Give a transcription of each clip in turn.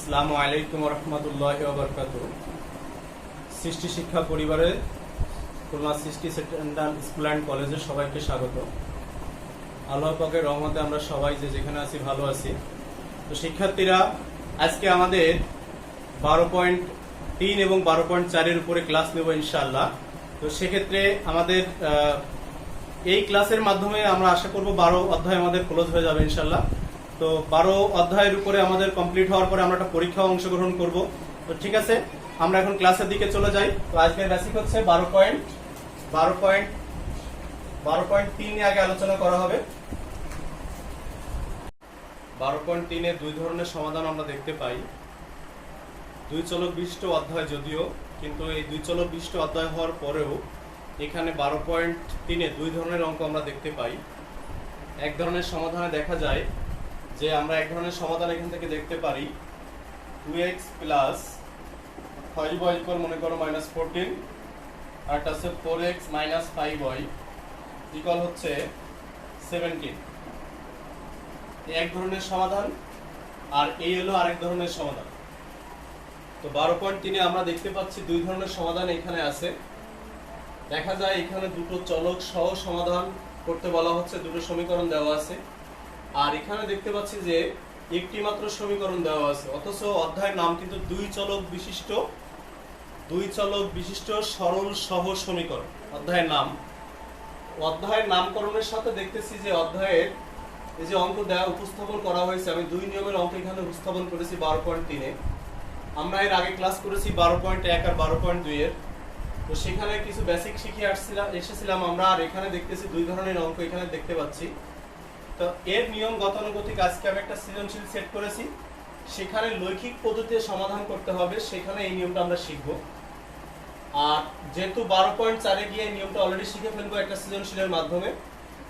আসসালামু আলাইকুম রহমতুল্লাহি ওয়া বারাকাতুহু। সৃষ্টি শিক্ষা পরিবারে খুলনা সৃষ্টি সেন্টার স্কুল অ্যান্ড কলেজে সবাইকে স্বাগত। আল্লাহ পাকের রহমতে আমরা সবাই যে যেখানে আছি ভালো আছি। তো শিক্ষার্থীরা, আজকে আমাদের 12.3 এবং 12.4 উপরে ক্লাস নেব ইনশাআল্লাহ। তো সেক্ষেত্রে আমাদের এই ক্লাসের মাধ্যমে আমরা আশা করব 12 অধ্যায় আমাদের ক্লোজ হয়ে যাবে ইনশাআল্লাহ। তো 12 অধ্যায়ের উপরে আমাদের কমপ্লিট হওয়ার পরে আমরা একটা পরীক্ষায় অংশগ্রহণ করব। তো ঠিক আছে, আমরা এখন ক্লাসের দিকে চলে যাই। তো আজকের বেসিক হচ্ছে 12.3 আগে আলোচনা করা হবে। 12.3 দুই ধরনের সমাধান আমরা দেখতে পাই। দুই চলক বিশিষ্ট অধ্যায় যদিও, কিন্তু এই দুই চলক বিশিষ্ট অধ্যায় হওয়ার পরেও এখানে 12.3 দুই ধরনের অঙ্ক আমরা দেখতে পাই। এক ধরনের সমাধানে দেখা যায় যে আমরা এক ধরনের সমাধান এখান থেকে দেখতে পারি 2x প্লাস 5y ইকুয়াল মনে করো -14, আর এটা হচ্ছে 4x মাইনাস 5y ইকুয়াল হচ্ছে 17। এক ধরনের সমাধান আর এই হলো আরেক ধরনের সমাধান। তো 12.3 আমরা দেখতে পাচ্ছি দুই ধরনের সমাধান এখানে আছে। দেখা যায় এখানে দুটো চলক সহ সমাধান করতে বলা হচ্ছে, দুটো সমীকরণ দেওয়া আছে। আর এখানে দেখতে পাচ্ছি যে একটি মাত্র সমীকরণ দেওয়া আছে, অথচ অধ্যায়ের নাম কিন্তু দুই চলক বিশিষ্ট সরল সহ সমীকরণ অধ্যায়ের নাম। অধ্যায়ের নামকরণের সাথে দেখতেছি যে অধ্যায়ের এই যে অঙ্ক দেওয়া উপস্থাপন করা হয়েছে, আমি দুই নিয়মের অঙ্ক এখানে উপস্থাপন করেছি 12.3-এ। আমরা এর আগে ক্লাস করেছি 12.1 আর 12.2 এর। তো সেখানে কিছু বেসিক শিখে এসেছিলাম আমরা, আর এখানে দেখতেছি দুই ধরনের অঙ্ক এখানে দেখতে পাচ্ছি। তো এর নিয়ম গতানুগতিক আজকে আমি একটা সৃজনশীল সেট করেছি, সেখানে লৈখিক পদ্ধতিতে সমাধান করতে হবে, সেখানে এই নিয়মটা আমরা শিখব। আর যেহেতু 12.4-এ গিয়ে এই নিয়মটা অলরেডি শিখে ফেলবো একটা সৃজনশীলের মাধ্যমে,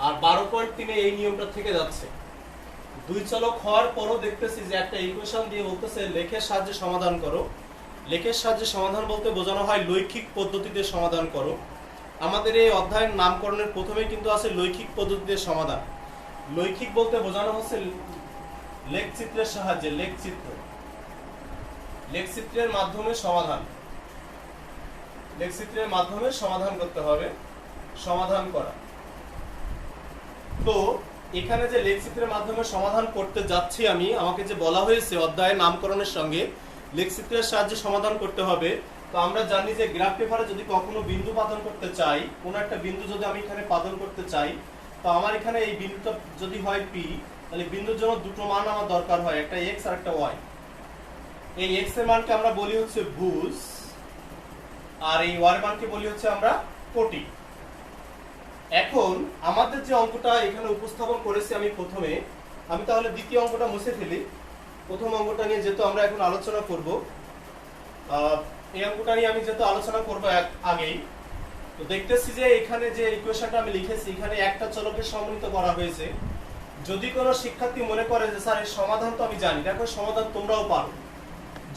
আর 12.3-এ এই নিয়মটা থেকে যাচ্ছে। দুই চলক হওয়ার পরও দেখতেছি যে একটা ইকুয়েশন দিয়ে বলতেছে লেখের সাহায্যে সমাধান করো। লেখের সাহায্যে সমাধান বলতে বোঝানো হয় লৈখিক পদ্ধতিতে সমাধান করো। আমাদের এই অধ্যায়ের নামকরণের প্রথমে কিন্তু আছে লৈখিক পদ্ধতিতে সমাধান। লৈখিক বলতে বোঝানো হচ্ছে লেখচিত্রের সাহায্যে, লেখচিত্রের মাধ্যমে সমাধান করতে হবে, সমাধান করা। তো এখানে যে লেখচিত্রের মাধ্যমে সমাধান করতে যাচ্ছি আমি, আমাকে যে বলা হয়েছে অধ্যায়ের নামকরণের সঙ্গে লেখচিত্রের সাহায্যে সমাধান করতে হবে। তো আমরা জানি যে গ্রাফ পেপারে যদি কখনো বিন্দু পাদন করতে চাই, কোনো একটা বিন্দু যদি আমি এখানে পাদন করতে চাই, তো আমার এখানে এই বিন্দুটা যদি হয় P, তাহলে বিন্দুর জন্য দুটো মান আমার দরকার হয়, একটা x আর একটা y। এই x এর মানকে আমরা বলি হচ্ছে ভুজ, আর এই y এর মানকে বলি হচ্ছে আমরা কোটি। এখন আমাদের যে অঙ্কটা এখানে উপস্থাপন করেছি আমি তাহলে দ্বিতীয় অঙ্কটা মুছে ফেলি। প্রথম অঙ্কটা নিয়ে যেহেতু আমরা এখন আলোচনা করব, এই অঙ্কটা নিয়ে আমি যেহেতু আলোচনা করব আগেই, তো দেখতেছি যে এখানে যে ইকুয়েশনটা আমি লিখেছি, এখানে একটা চলকে সমন্বিত করা হয়েছে। যদি কোনো শিক্ষার্থী মনে করে যে স্যার এর সমাধান তো আমি জানি, দেখো সমাধান তোমরাও পারো।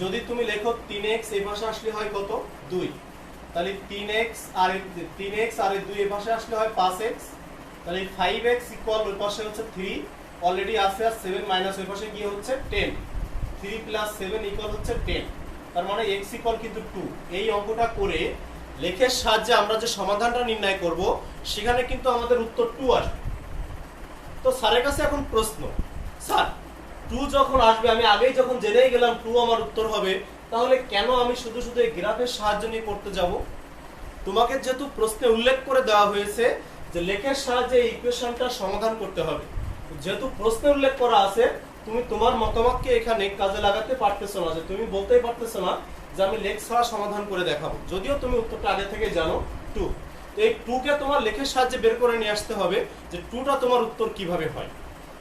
যদি তুমি লেখো 3x এই পাশে আসলে হয় কত? 2। তাহলে 3x আর এই 2 এই পাশে আসলে হয় 5x। তাহলে 5x ইকুয়াল ওই পাশে হচ্ছে 3 অলরেডি আছে, আর 7 মাইনাস ওই পাশে গিয়ে হচ্ছে 10। 3 প্লাস 7 ইকুয়াল হচ্ছে 10। তার মানে x ইকুয়াল কিন্তু 2। এই অঙ্কটা করে লেখের সাহায্যে আমরা যে সমাধানটা নির্ণয় করব, সেখানে কিন্তু আমাদের উত্তর 2 আসবে। তো স্যারের কাছে এখন প্রশ্ন, স্যার 2 যখন আসবে, আমি আগেই যখন জেনেই গেলাম 2 আমার উত্তর হবে, তাহলে কেন আমি শুধু এই গ্রাফের সাহায্য নিয়ে করতে যাব? তোমাকে যেহেতু প্রশ্নে উল্লেখ করে দেওয়া হয়েছে যে লেখের সাহায্যে এই ইকুয়েশনটা সমাধান করতে হবে, যেহেতু প্রশ্নে উল্লেখ করা আছে, তুমি তোমার মতামতকে এখানে কাজে লাগাতে পারতেছো না, যে তুমি বলতেই পারতেছো না যে আমি লেখ ছাড়া সমাধান করে দেখাবো, যদিও তুমি উত্তরটা আগে থেকে জানো 2। তো এই 2 কে তোমার লেখের সাহায্যে বের করে নিয়ে আসতে হবে যে 2টা তোমার উত্তর কিভাবে হয়।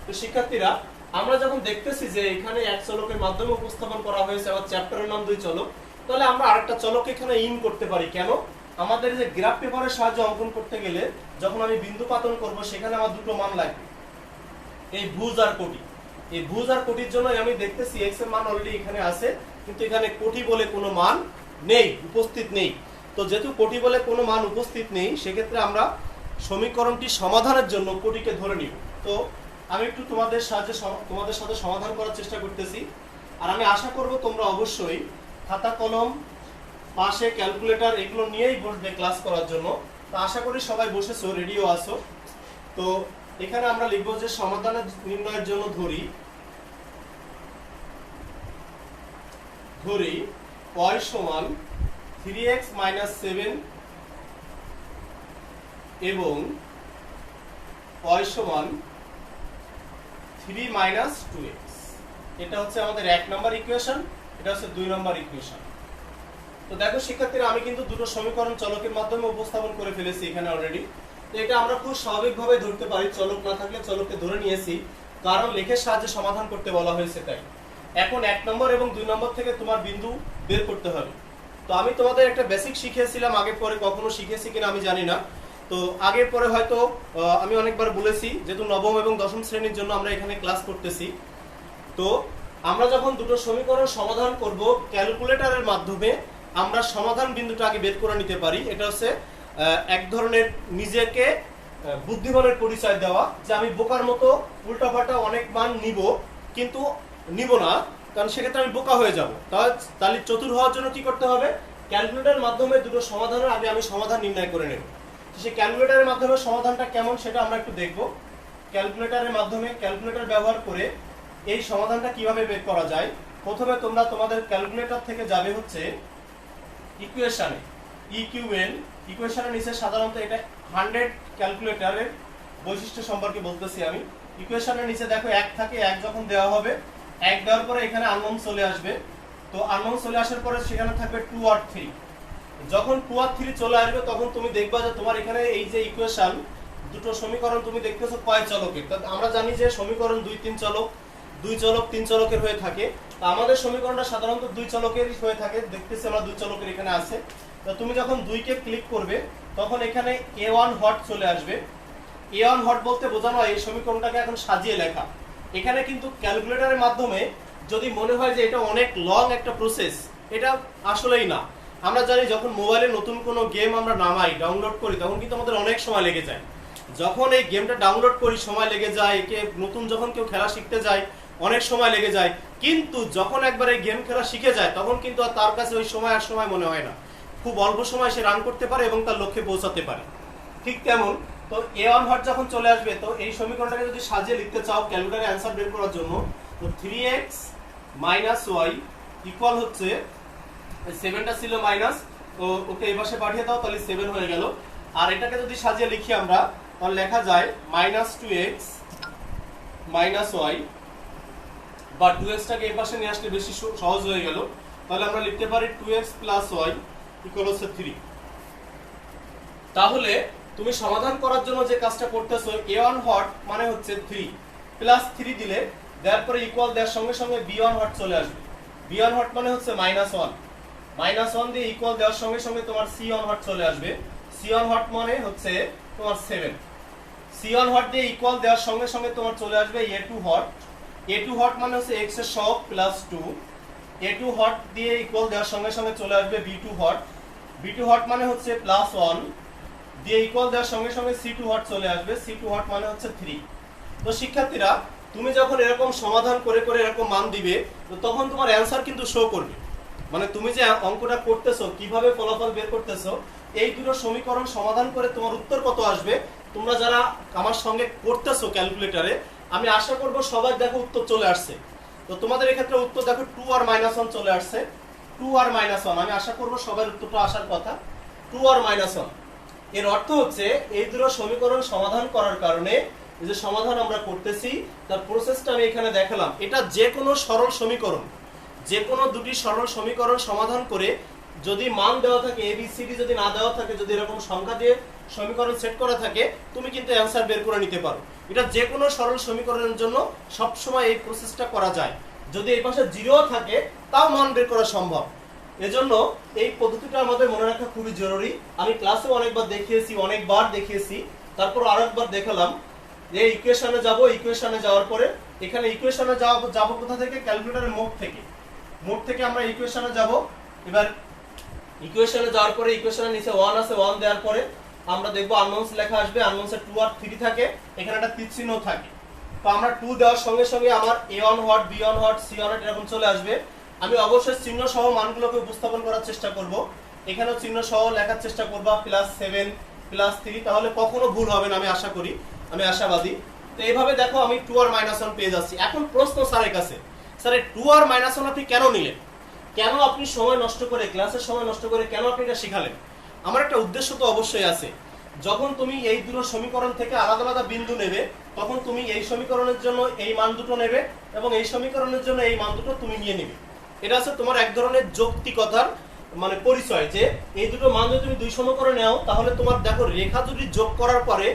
তো শিক্ষার্থীরা, আমরা যখন দেখতেছি যে এখানে এক চলকের মাধ্যমে উপস্থাপন করা হয়েছে, আবার চ্যাপ্টারের নাম দুই চলক, তাহলে আমরা আরেকটা চলক এখানে ইন করতে পারি। কেন? আমাদের যে গ্রাফ পেপারের সাহায্যে অঙ্কন করতে গেলে যখন আমি বিন্দু পাতন করব, সেখানে আমার দুটো মান লাগবে, এই ভুজ আর কোটি। এই ভুজ আর কোটির জন্য আমি দেখতেছি x এর মান অলরেডি এখানে আছে, কিন্তু এখানে কোটি বলে কোনো মান নেই, উপস্থিত নেই। তো যেহেতু কোটি বলে কোনো মান উপস্থিত নেই, সেক্ষেত্রে আমরা সমীকরণটি সমাধানের জন্য কোটিকে ধরে নিব। তো আমি একটু তোমাদের সাথে সমাধান করার চেষ্টা করতেছি। আর আমি আশা করব তোমরা অবশ্যই খাতা কলম পাশে ক্যালকুলেটর এগুলো নিয়েই বসবে ক্লাস করার জন্য। তো আশা করি সবাই বসেছো, রেডিও আসো। তো এখানে আমরা লিখবো যে সমাধান নির্ণয়ের জন্য ধরি y সমান 3x - 7 এবং y সমান 3 - 2x। এটা হচ্ছে আমাদের 1 নম্বর ইকুয়েশন, এটা হচ্ছে 2 নম্বর ইকুয়েশন। তো দেখো শিক্ষার্থীরা, আমি কিন্তু দুটো সমীকরণ চলকের মাধ্যমে উপস্থাপন করে ফেলেছি এখানে অলরেডি। তো এটা আমরা খুব স্বাভাবিকভাবে ধরতে পারি, চলক না থাকলে চলককে ধরে নিয়েছি, কারণ লেখের সাহায্যে সমাধান করতে বলা হয়েছে তাই। এখন 1 নম্বর এবং 2 নম্বর থেকে তোমার বিন্দু বের করতে হবে। তো আমি তোমাদের একটা বেসিক শিখিয়েছিলাম, আগে পরে কখনো শিখেছি কিনা আমি জানি না। তো আগে পরে হয়তো আমি অনেকবার বলেছি, যেহেতু নবম এবং দশম শ্রেণীর জন্য আমরা এখানে ক্লাস করতেছি। তো আমরা যখন দুটো সমীকরণ সমাধান করব ক্যালকুলেটরের মাধ্যমে, আমরা সমাধান বিন্দুটা আগে বের করে নিতে পারি। এটা হচ্ছে এক ধরনের নিজেকে বুদ্ধিমানের পরিচয় দেওয়া, যে আমি বোকার মতো উল্টাপাল্টা অনেক মান নিব, কিন্তু নিব না, কারণ সেক্ষেত্রে আমি বোকা হয়ে যাব। তাহলে চতুর হওয়ার জন্য কি করতে হবে? ক্যালকুলেটরের মাধ্যমে দুটো সমাধানের আগে আমি সমাধান নির্ণয় করে নেব। সেই ক্যালকুলেটরের মাধ্যমে সমাধানটা কেমন সেটা আমরা একটু দেখব। ক্যালকুলেটরের মাধ্যমে ক্যালকুলেটর ব্যবহার করে এই সমাধানটা কিভাবে বের করা যায়। প্রথমে তোমরা তোমাদের ক্যালকুলেটর থেকে যাবে হচ্ছে ইকুয়েশনে, ইকিউএন। ইকুয়েশনের নিচে সাধারণত এটা 100 ক্যালকুলেটরের বৈশিষ্ট্য সম্পর্কে বলতেছি আমি। ইকুয়েশনের নিচে দেখো 1 থাকে, 1 যখন দেওয়া হবে, 1 দেওয়ার পরে এখানে আননোন চলে আসবে। তো আননোন চলে আসার পরে সেখানে থাকবে 2 আর 3। যখন 2 আর 3 চলে আসবে তখন তুমি দেখবা যে তোমার এখানে এই যে ইকুয়েশন, দুটো সমীকরণ তুমি দেখতেছো কয় চলকের। আমরা জানি যে সমীকরণ 2 3 চলক, 2 চলক 3 চলকের হয়ে থাকে। তো আমাদের সমীকরণটা সাধারণত 2 চলকেরই হয়ে থাকে, দেখতেছি আমরা 2 চলকের এখানে আছে। তো তুমি যখন 2 কে ক্লিক করবে তখন এখানে a1 হট চলে আসবে। a1 হট বলতে বোঝানো হয় এই সমীকরণটাকে এখন সাজিয়ে লেখা। এখানে কিন্তু ক্যালকুলেটরের মাধ্যমে যদি মনে হয় যে এটা অনেক লং একটা প্রসেস, এটা আসলেই না। আমরা জানি যখন মোবাইলে নতুন কোনো গেম আমরা নামাই, ডাউনলোড করি, তখন কিন্তু আমাদের অনেক সময় লেগে যায়। যখন এই গেমটা ডাউনলোড করি সময় লেগে যায়, একে নতুন যখন কেউ খেলা শিখতে যায় অনেক সময় লেগে যায়, কিন্তু যখন একবার এই গেম খেলা শিখে যায় তখন কিন্তু আর তার কাছে ওই সময় আর সময় মনে হয় না। খুব অল্প সময় সে রান করতে পারে এবং তার লক্ষ্যে পৌঁছাতে পারে। ঠিক তেমন তো a1 হট যখন চলে আসবে, তো এই সমীকরণটাকে যদি সাজিয়ে লিখতে চাও ক্যালকুলেটরে অ্যানসার বের করার জন্য, তো 3x - y ইকুয়াল হচ্ছে 7টা ছিল মাইনাস, তো ওকে এই পাশে পাঠিয়ে দাও, তাহলে 7 হয়ে গেল। আর এটাকে যদি সাজিয়ে লিখি আমরা, তাহলে লেখা যায় -2x - y, বা 2x টাকে এই পাশে নিয়ে আসলে বেশি সহজ হয়ে গেল। তাহলে আমরা লিখতে পারি 2x + y ইকুয়াল হচ্ছে 3। তাহলে তুমি সমাধান করার জন্য যে কাজটা করতেছো, a1 হট মানে হচ্ছে 3 প্লাস 3 দিলে, দেওয়ার পরে ইকুয়াল দেওয়ার সঙ্গে সঙ্গে b1 হট চলে আসবে। b1 হট মানে হচ্ছে -1, -1 দিয়ে ইকুয়াল দেওয়ার সঙ্গে সঙ্গে তোমার c1 হট চলে আসবে। c1 হট মানে হচ্ছে তোমার 7। c1 হট দিয়ে ইকুয়াল দেওয়ার সঙ্গে সঙ্গে তোমার চলে আসবে a2 হট। a2 হট মানে হচ্ছে x এর সহগ প্লাস 2। a2 হট দিয়ে ইকুয়াল দেওয়ার সঙ্গে সঙ্গে চলে আসবে b2 হট। b2 হট মানে হচ্ছে +1 দিয়ে ইকুয়াল দেওয়ার সঙ্গে সঙ্গে c2 হট চলে আসবে। c2 হট মানে হচ্ছে 3। তো শিক্ষার্থীরা, তুমি যখন এরকম সমাধান করে করে এরকম মান দিবে, তো তখন তোমার অ্যানসার কিন্তু শো করবে। মানে তুমি যে অঙ্কটা করতেছো, কিভাবে ফলাফল বের করতেছো, এই দুটো সমীকরণ সমাধান করে তোমার উত্তর কত আসবে, তোমরা যারা আমার সঙ্গে করতেছো ক্যালকুলেটরে, আমি আশা করব সবাই দেখো উত্তর চলে আসছে। তো তোমাদের এক্ষেত্রে উত্তর দেখো 2 আর -1 চলে আসছে। 2 আর -1, আমি আশা করব সবার উত্তরটা আসার কথা 2 আর -1। এর অর্থ হচ্ছে এই দুটো সমীকরণ সমাধান করার কারণে এই যে সমাধান আমরা করতেছি তার প্রসেসটা আমি এখানে দেখালাম। এটা যে কোনো সরল সমীকরণ, যে কোনো দুটি সরল সমীকরণ সমাধান করে যদি মান দেওয়া থাকে ABCD, যদি না দেওয়া থাকে, যদি এরকম সংখ্যা দিয়ে সমীকরণ সেট করা থাকে, তুমি কিন্তু অ্যানসার বের করে নিতে পারো। এটা যে কোনো সরল সমীকরণের জন্য সব সময় এই প্রসেসটা করা যায়। যদি এই পাশে 0 থাকে তাও মান বের করা সম্ভব। এজন্য এই পদ্ধতিটা আমাদের মনে রাখা খুবই জরুরি। আমি ক্লাসে অনেকবার দেখিয়েছি, তারপর আরেকবার দেখালাম যে ইকুয়েশনে যাব। ইকুয়েশনে যাওয়ার পরে এখানে ইকুয়েশনে যাব কোথা থেকে? ক্যালকুলেটরের মোড থেকে আমরা ইকুয়েশনে যাব। এবার ইকুয়েশনে যাওয়ার পরে ইকুয়েশনের নিচে 1 আছে, 1 দেওয়ার পরে আমরা দেখব আননোনস লেখা আসবে। আননোনসে 2 আর 3 থাকে, এখানে একটা তীর চিহ্ন থাকে। তো আমরা 2 দেওয়ার সঙ্গে সঙ্গে আমার a1 hot b1 hot c1 hot এরকম চলে আসবে। আমি অবশ্যই চিহ্ন সহ মানগুলোকে উপস্থাপন করার চেষ্টা করব। এখানেও চিহ্ন সহ লেখার চেষ্টা করব +7 +3, তাহলে কখনো ভুল হবে না আমি আশা করি, আমি আশাবাদী। তো এইভাবে দেখো আমি 2 আর -1 পেয়ে যাচ্ছি। এখন প্রশ্ন স্যারের কাছে, স্যার 2 আর -1 আপনি কেন নিলেন? কেন আপনি সময় নষ্ট করে, ক্লাসের সময় নষ্ট করে কেন আপনি এটা শিখালেন? আমার একটা উদ্দেশ্য তো অবশ্যই আছে। যখন তুমি এই দুটো সমীকরণ থেকে আলাদা আলাদা বিন্দু নেবে, তখন তুমি এই সমীকরণের জন্য এই মান দুটো নেবে এবং এই সমীকরণের জন্য এই মান দুটো তুমি নিয়ে নেবে। এটা আছে তোমার এক ধরনের যৌক্তিকতার মানে পরিচয়, যে এই দুটো মান যদি তুমি দুই সমীকরণে নাও, তাহলে তোমার দেখো রেখা যদি যোগ করার পরে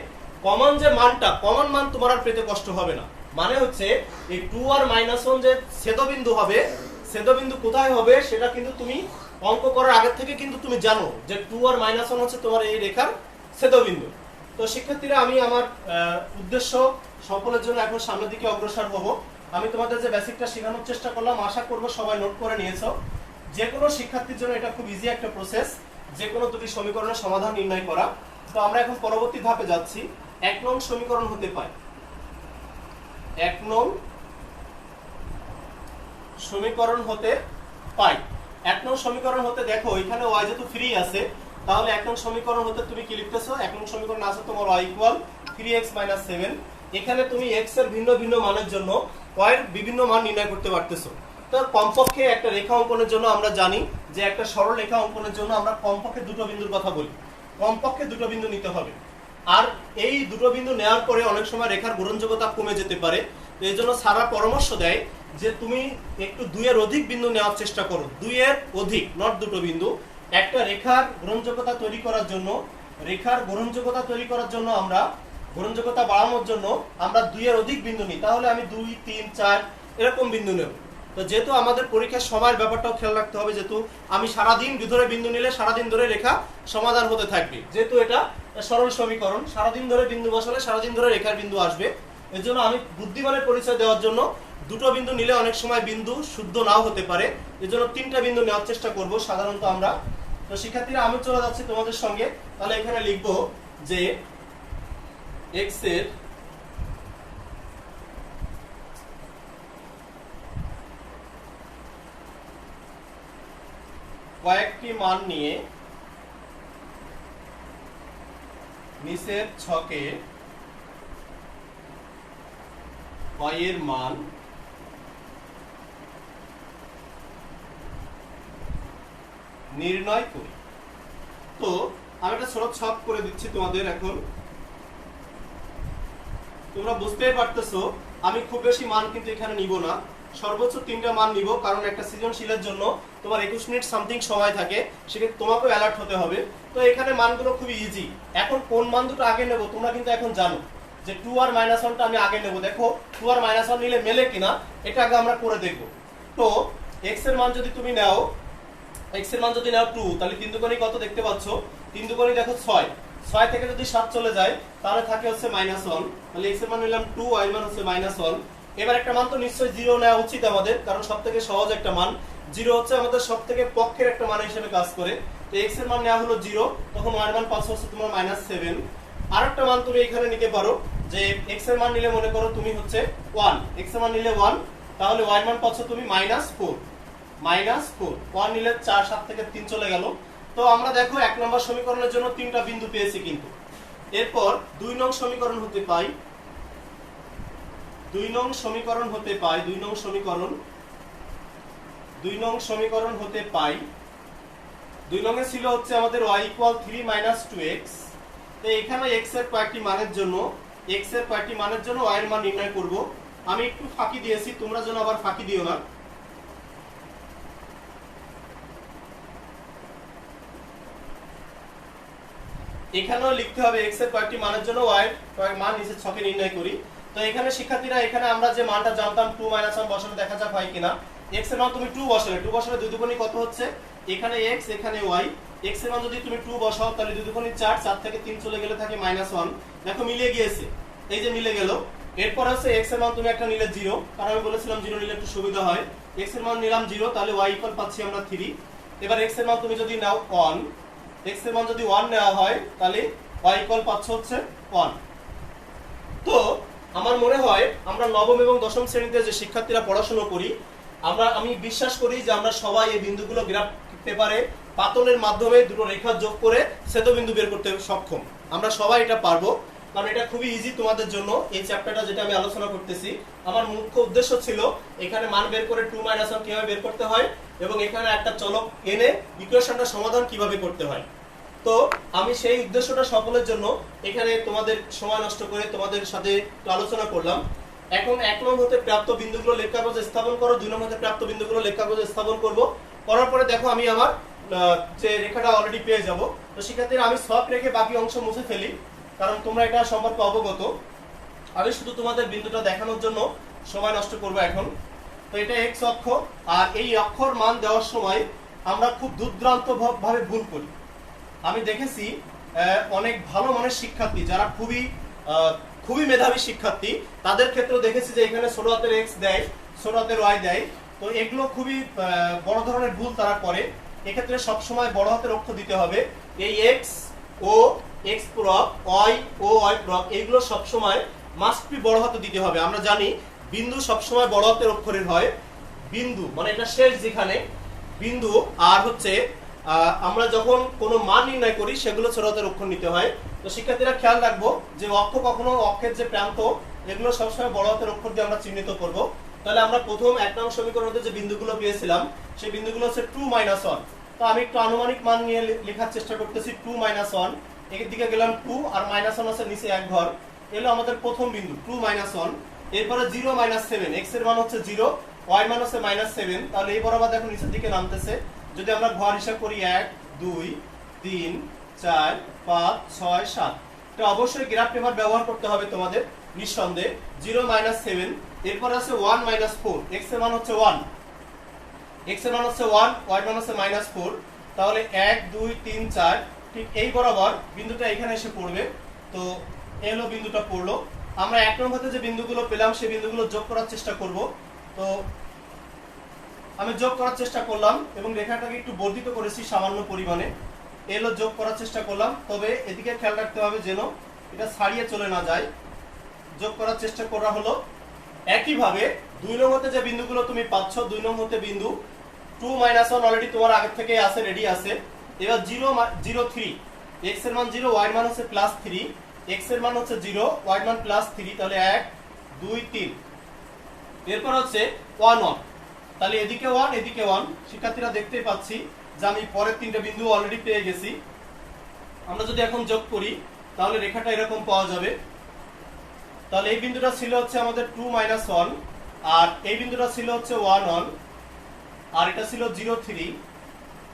কমন যে মানটা, কমন মান তোমার আর পেতে কষ্ট হবে না। মানে হচ্ছে এই 2 আর -1 যে ছেদবিন্দু হবে, ছেদবিন্দু কোথায় হবে সেটা কিন্তু তুমি অঙ্ক করার আগে থেকে কিন্তু তুমি জানো যে 2 আর -1 হচ্ছে তোমার এই রেখার ছেদবিন্দু। তো শিক্ষার্থীরা, আমি আমার উদ্দেশ্য সফলের জন্য এখন সামনের দিকে অগ্রসর হব। আমি তোমাদের যে বেসিকটা শেখানোর চেষ্টা করলাম, আশা করব সবাই নোট করে নিয়েছো। যে কোনো শিক্ষার্থীর জন্য এটা খুব ইজি একটা প্রসেস, যে কোনো দুটি সমীকরণের সমাধান নির্ণয় করা। তো আমরা এখন পরবর্তী ধাপে যাচ্ছি। 1 নং সমীকরণ হতে পাই, 1 নং সমীকরণ হতে পাই। 1 নং সমীকরণ হতে দেখো এখানে y যেহেতু ফ্রি আছে, তাহলে 1 নং সমীকরণ হতে তুমি কি লিখতেছো? 1 নং সমীকরণ আছে তোমার y = 3x - 7। এখানে তুমি x এর ভিন্ন ভিন্ন মানের জন্য y এর বিভিন্ন মান নির্ণয় করতে পারতেছো। তো কমপক্ষে একটা রেখা অঙ্কনের জন্য আমরা জানি যে একটা সরল রেখা অঙ্কনের জন্য আমরা কমপক্ষে দুটো বিন্দুর কথা বলি, কমপক্ষে দুটো বিন্দু নিতে হবে। আর এই দুটো বিন্দু নেওয়ার পরে অনেক সময় রেখার গ্রহণযোগ্যতা কমে যেতে পারে। তো এই জন্য সারা পরামর্শ দেয় যে তুমি একটু 2 এর অধিক বিন্দু নেওয়ার চেষ্টা করো, 2 এর অধিক, নট দুটো বিন্দু। একটা রেখার গ্রহণযোগ্যতা তৈরি করার জন্য, রেখার গ্রহণযোগ্যতা তৈরি করার জন্য আমরা, গ্রহণযোগ্যতা বাড়ানোর জন্য আমরা 2 এর অধিক বিন্দু নিই, তাহলে আমি 2, 3, 4 এরকম বিন্দু নেব। তো যেহেতু আমাদের পরীক্ষার সময়ের ব্যাপারটাও খেয়াল রাখতে হবে, যেহেতু আমি সারাদিন ধরে বিন্দু নিলে সারাদিন ধরে রেখা সমাধান হতে থাকবে, যেহেতু এটা সরল সমীকরণ, সারাদিন ধরে বিন্দু বসালে সারাদিন ধরে রেখার বিন্দু আসবে। এর জন্য আমি বুদ্ধিমানের পরিচয় দেওয়ার জন্য দুটো বিন্দু নিলে অনেক সময় বিন্দু শুদ্ধ নাও হতে পারে, এর জন্য 3টা বিন্দু নেওয়ার চেষ্টা করব সাধারণত আমরা। তো শিক্ষার্থীরা, আমি চলে যাচ্ছি তোমাদের সঙ্গে। তাহলে এখানে লিখব যে x এর কয়েকটি মান নিয়ে নিচের ছকে y এর মান নির্ণয় করি। তো আমি একটা ছোট ছক করে দিচ্ছি তোমাদের। এখন তোমরা বুঝতেই পারতেছো আমি খুব বেশি মান কিন্তু এখানে নিব না, সর্বোচ্চ 3টা মান নিব, কারণ একটা সৃজনশীলের জন্য তোমার 21 মিনিট সামথিং সময় থাকে, সেক্ষেত্রে তোমাকেও অ্যালার্ট হতে হবে। তো এখানে মানগুলো খুবই ইজি। এখন কোন মান দুটো আগে নেব তোমরা কিন্তু এখন জানো যে 2 আর -1টা আমি আগে নেব। দেখো 2 আর -1 নিলে মেলে কিনা এটা আগে আমরা করে দেখব। তো x এর মান যদি তুমি নাও, x এর মান যদি নাও 2, তাহলে 3 দুগুণে কত দেখতে পাচ্ছ? 3 দুগুণে দেখো 6, 6 থেকে যদি 7 চলে যায় তাহলে থাকে হচ্ছে -1। তাহলে x এর মান নিলাম 2, y এর মান হচ্ছে -1। এবার একটা মান তো নিশ্চয়ই 0 নেওয়া উচিত আমাদের, কারণ সবথেকে সহজ একটা মান 0 হচ্ছে আমাদের সবথেকে পক্ষের একটা মান হিসেবে কাজ করে। তো x এর মান নেওয়া হলো 0, তখন y এর মান পাচ্ছ হচ্ছে তোমার -7। আরেকটা মান তুমি এখানে নিতে পারো যে x এর মান নিলে মনে করো তুমি হচ্ছে 1, x এর মান নিলে 1, তাহলে y এর মান পাচ্ছ তুমি -4, 1 নিলে 4, 7 থেকে 3 চলে গেল। তো আমরা দেখো 1 নম্বর সমীকরণের জন্য 3টা বিন্দু পেয়েছি কিন্তু। এরপর 2 নং সমীকরণ হতে পাই, 2 নং সমীকরণ হতে পাই, 2 নং সমীকরণ, 2 নং সমীকরণ হতে পাই। 2 নংয়ে ছিল হচ্ছে আমাদের y = 3 - 2x। তো এখানে x এর কয়েকটি মানের জন্য, x এর কয়েকটি মানের জন্য y এর মান নির্ণয় করব। আমি একটু ফাঁকি দিয়েছি, তোমরা যেন আবার ফাঁকি দিও না। এখানেও লিখতে হবে x এর কয়েকটি মানের জন্য y এর কয়েক মান নিচের ছকে নির্ণয় করি। তো এখানে শিক্ষার্থীরা, এখানে আমরা যে মানটা জানতাম 2 - 1 বসালে দেখা যাক হয় কিনা। x এর মান তুমি 2 বসালে, 2 বসালে 2 দুগুণে কত হচ্ছে? এখানে x, এখানে y। x এর মান যদি তুমি 2 বসাও তাহলে 2 দুগুণে 4, 4 থেকে 3 চলে গেলে থাকে -1। দেখো মিলে গিয়েছে, এই যে মিলে গেল। এরপর হচ্ছে x এর মান তুমি একটা নিলে 0, কারণ আমি বলেছিলাম 0 নিলে একটু সুবিধা হয়। x এর মান নিলাম 0, তাহলে y = পাচ্ছি আমরা 3। এবার x এর মান তুমি যদি নাও 1, x এর মান যদি 1 নেওয়া হয় তাহলে y = পাচ্ছ হচ্ছে 1। তো আমার মনে হয় আমরা নবম এবং দশম শ্রেণীতে যে শিক্ষার্থীরা পড়াশোনা করি, আমি বিশ্বাস করি যে আমরা সবাই এই বিন্দুগুলো গ্রাফ পেপারে পাতনের মাধ্যমে দুটো রেখা যোগ করে ছেদবিন্দু বের করতে সক্ষম। আমরা সবাই এটা পারবো, কারণ এটা খুবই ইজি তোমাদের জন্য। এই চ্যাপ্টারটা যেটা আমি আলোচনা করতেছি, আমার মুখ্য উদ্দেশ্য ছিল এখানে মান বের করে 2 - 1 কিভাবে বের করতে হয় এবং এখানে একটা চলক এনে ইকুয়েশনটা সমাধান কিভাবে করতে হয়। তো আমি সেই উদ্দেশ্যটা সফলের জন্য এখানে তোমাদের সময় নষ্ট করে তোমাদের সাথে একটু আলোচনা করলাম। এখন 1 নং হতে প্রাপ্ত বিন্দুগুলো লেখ কাগজে স্থাপন করো, 2 নং হতে প্রাপ্ত বিন্দুগুলো লেখ কাগজে স্থাপন করব। করার পরে দেখো আমি আমার যে রেখাটা অলরেডি পেয়ে যাব। তো শিক্ষার্থীরা আমি সব রেখে বাকি অংশ মুছে ফেলি, কারণ তোমরা এটা সম্পর্কে অবগত। আমি শুধু তোমাদের বিন্দুটা দেখানোর জন্য সময় নষ্ট করব এখন। তো এটা x অক্ষ, আর এই অক্ষর মান দেওয়ার সময় আমরা খুব দুর্দান্ত ভাবে ভুল করি। আমি দেখেছি অনেক ভালো মানের শিক্ষার্থী যারা খুবই মেধাবী শিক্ষার্থী, তাদের ক্ষেত্রেও দেখেছি যে এখানে ছোট হাতের x দেয়, ছোট হাতের y দেয়। তো এগুলো খুবই বড় ধরনের ভুল তারা করে। এক্ষেত্রে সবসময় বড় হাতের অক্ষর দিতে হবে। এই x ও x পূরক, y ও y পূরক, এইগুলো সবসময় মাস্ট বি বড় হাতে দিতে হবে। আমরা জানি বিন্দু সবসময় বড় হাতের অক্ষরের হয়। বিন্দু মানে এটা শেষ যেখানে বিন্দু, আর হচ্ছে আমরা যখন কোনো মান নির্ণয় করি সেগুলো ছোট হাতের অক্ষর নিতে হয়। তো শিক্ষার্থীরা খেয়াল রাখবো যে অক্ষ কখনো অক্ষের যে প্রান্ত এগুলো সবসময় বড় হাতের অক্ষর দিয়ে আমরা চিহ্নিত করব। তাহলে আমরা প্রথম 1 নং সমীকরণে যে বিন্দুগুলো পেয়েছিলাম সেই বিন্দুগুলো হচ্ছে 2 - 1। তো আমি একটু আনুমানিক মান নিয়ে লেখার চেষ্টা করতেছি। 2 - 1, এর দিকে গেলাম 2 আর -1 আছে নিচে এক ঘর, এলো আমাদের প্রথম বিন্দু 2 - 1। এরপরে 0 - 7, x এর মান হচ্ছে 0, y এর মান হচ্ছে -7। তাহলে এই বরাবর দেখো নিচের দিকে নামতেছে। যদি আমরা ঘর হিসাব করি 1 2 3 4 5 6 7, তো অবশ্যই গ্রাফ পেপার ব্যবহার করতে হবে তোমাদের নিঃসন্দেহে। 0 - 7, এরপর আছে 1 - 4, x এর মান হচ্ছে 1, x এর মান হচ্ছে 1, y এর মান হচ্ছে -4। তাহলে 1 2 3 4, ঠিক এই বরাবর বিন্দুটা এখানে এসে পড়বে। তো এলো বিন্দুটা পড়লো। আমরা 1 নং হতে যে বিন্দুগুলো পেলাম সেই বিন্দুগুলো যোগ করার চেষ্টা করব। তো আমি যোগ করার চেষ্টা করলাম এবং রেখাটাকে একটু বর্ধিত করেছি সামান্য পরিমাণে। এলো যোগ করার চেষ্টা করলাম, তবে এদিকে খেয়াল রাখতে হবে যেন এটা ছাড়িয়ে চলে না যায়। যোগ করার চেষ্টা করা হলো। একইভাবে 2 নং হতে যে বিন্দুগুলো তুমি পাচ্ছ, 2 নং হতে বিন্দু 2 - 1 অলরেডি তোমার আগে থেকে আছে, রেডি আছে। এবার 0 0 3, x এর মান 0, y এর মান হচ্ছে +3, x এর মান হচ্ছে 0, y এর মান +3। তাহলে 1 2 3, এরপর হচ্ছে 1 1, তাহলে এদিকে 1 এদিকে 1। শিক্ষার্থীরা দেখতেই পাচ্ছি যে আমি পরের তিনটা বিন্দু অলরেডি পেয়ে গেছি। আমরা যদি এখন যোগ করি তাহলে রেখাটা এরকম পাওয়া যাবে। তাহলে এই বিন্দুটা ছিল হচ্ছে আমাদের 2 - 1, আর এই বিন্দুটা ছিল হচ্ছে 1 1, আর এটা ছিল 0 3,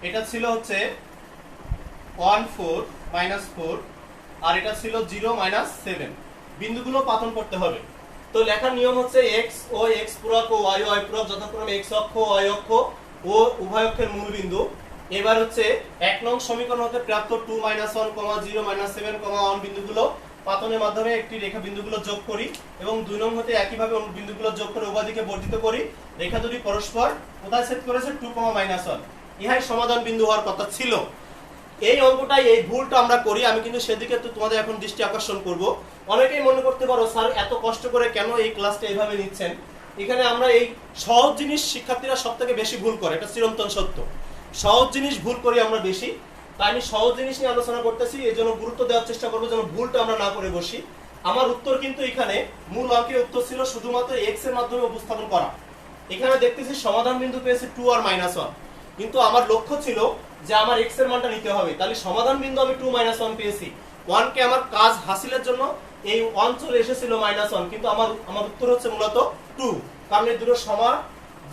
এটা ছিল হচ্ছে 1 4 -4, আর এটা ছিল 0 -7। বিন্দুগুলো পাতন করতে হবে। তো লেখার নিয়ম হচ্ছে x ও x পূরক ও y ও y পূরক যথাক্রমে x অক্ষ y অক্ষ ও উভয় অক্ষের মূল বিন্দু। এবার হচ্ছে 1 নং সমীকরণ হতে প্রাপ্ত 2 - 1, 0 -7, 1 বিন্দুগুলো পাতনের মাধ্যমে একটি রেখা বিন্দুগুলো যোগ করি এবং 2 নং হতে একইভাবে বিন্দুগুলো যোগ করে উভয় দিকে বর্ধিত করি। রেখা দুটি পরস্পর কোথায় ছেদ করেছে? 2, -1। ইহাই সমাধান বিন্দু হওয়ার কথা ছিল। এই অঙ্কটাই, এই ভুলটা আমরা করি। আমি কিন্তু সেদিকে তো তোমাদের এখন দৃষ্টি আকর্ষণ করব। অনেকেই মনে করতে পারো স্যার এত কষ্ট করে কেন এই ক্লাসটা এইভাবে নিচ্ছেন। এখানে আমরা এই সহজ জিনিস শিক্ষার্থীরা সবথেকে বেশি ভুল করে, এটা চিরন্তন সত্য। সহজ জিনিস ভুল করি আমরা বেশি, তাই আমি সহজ জিনিস নিয়ে আলোচনা করতেছি। এই জন্য গুরুত্ব দেওয়ার চেষ্টা করবো যেন ভুলটা আমরা না করে বসি। আমার উত্তর কিন্তু এখানে মূল অঙ্কের উত্তর ছিল শুধুমাত্র x এর মাধ্যমে উপস্থাপন করা। এখানে দেখতেছি সমাধান বিন্দু পেয়েছি 2 আর -1, কিন্তু আমার লক্ষ্য ছিল যে আমার x এর মানটা নিতে হবে। তাহলে সমাধান বিন্দু আমি 2 - 1 পেয়েছি। 1 কে আমার কাজ হাসিলের জন্য এই 1 চলে এসেছিল -1, কিন্তু আমার উত্তর হচ্ছে মূলত 2, কারণ এই দুটো সমান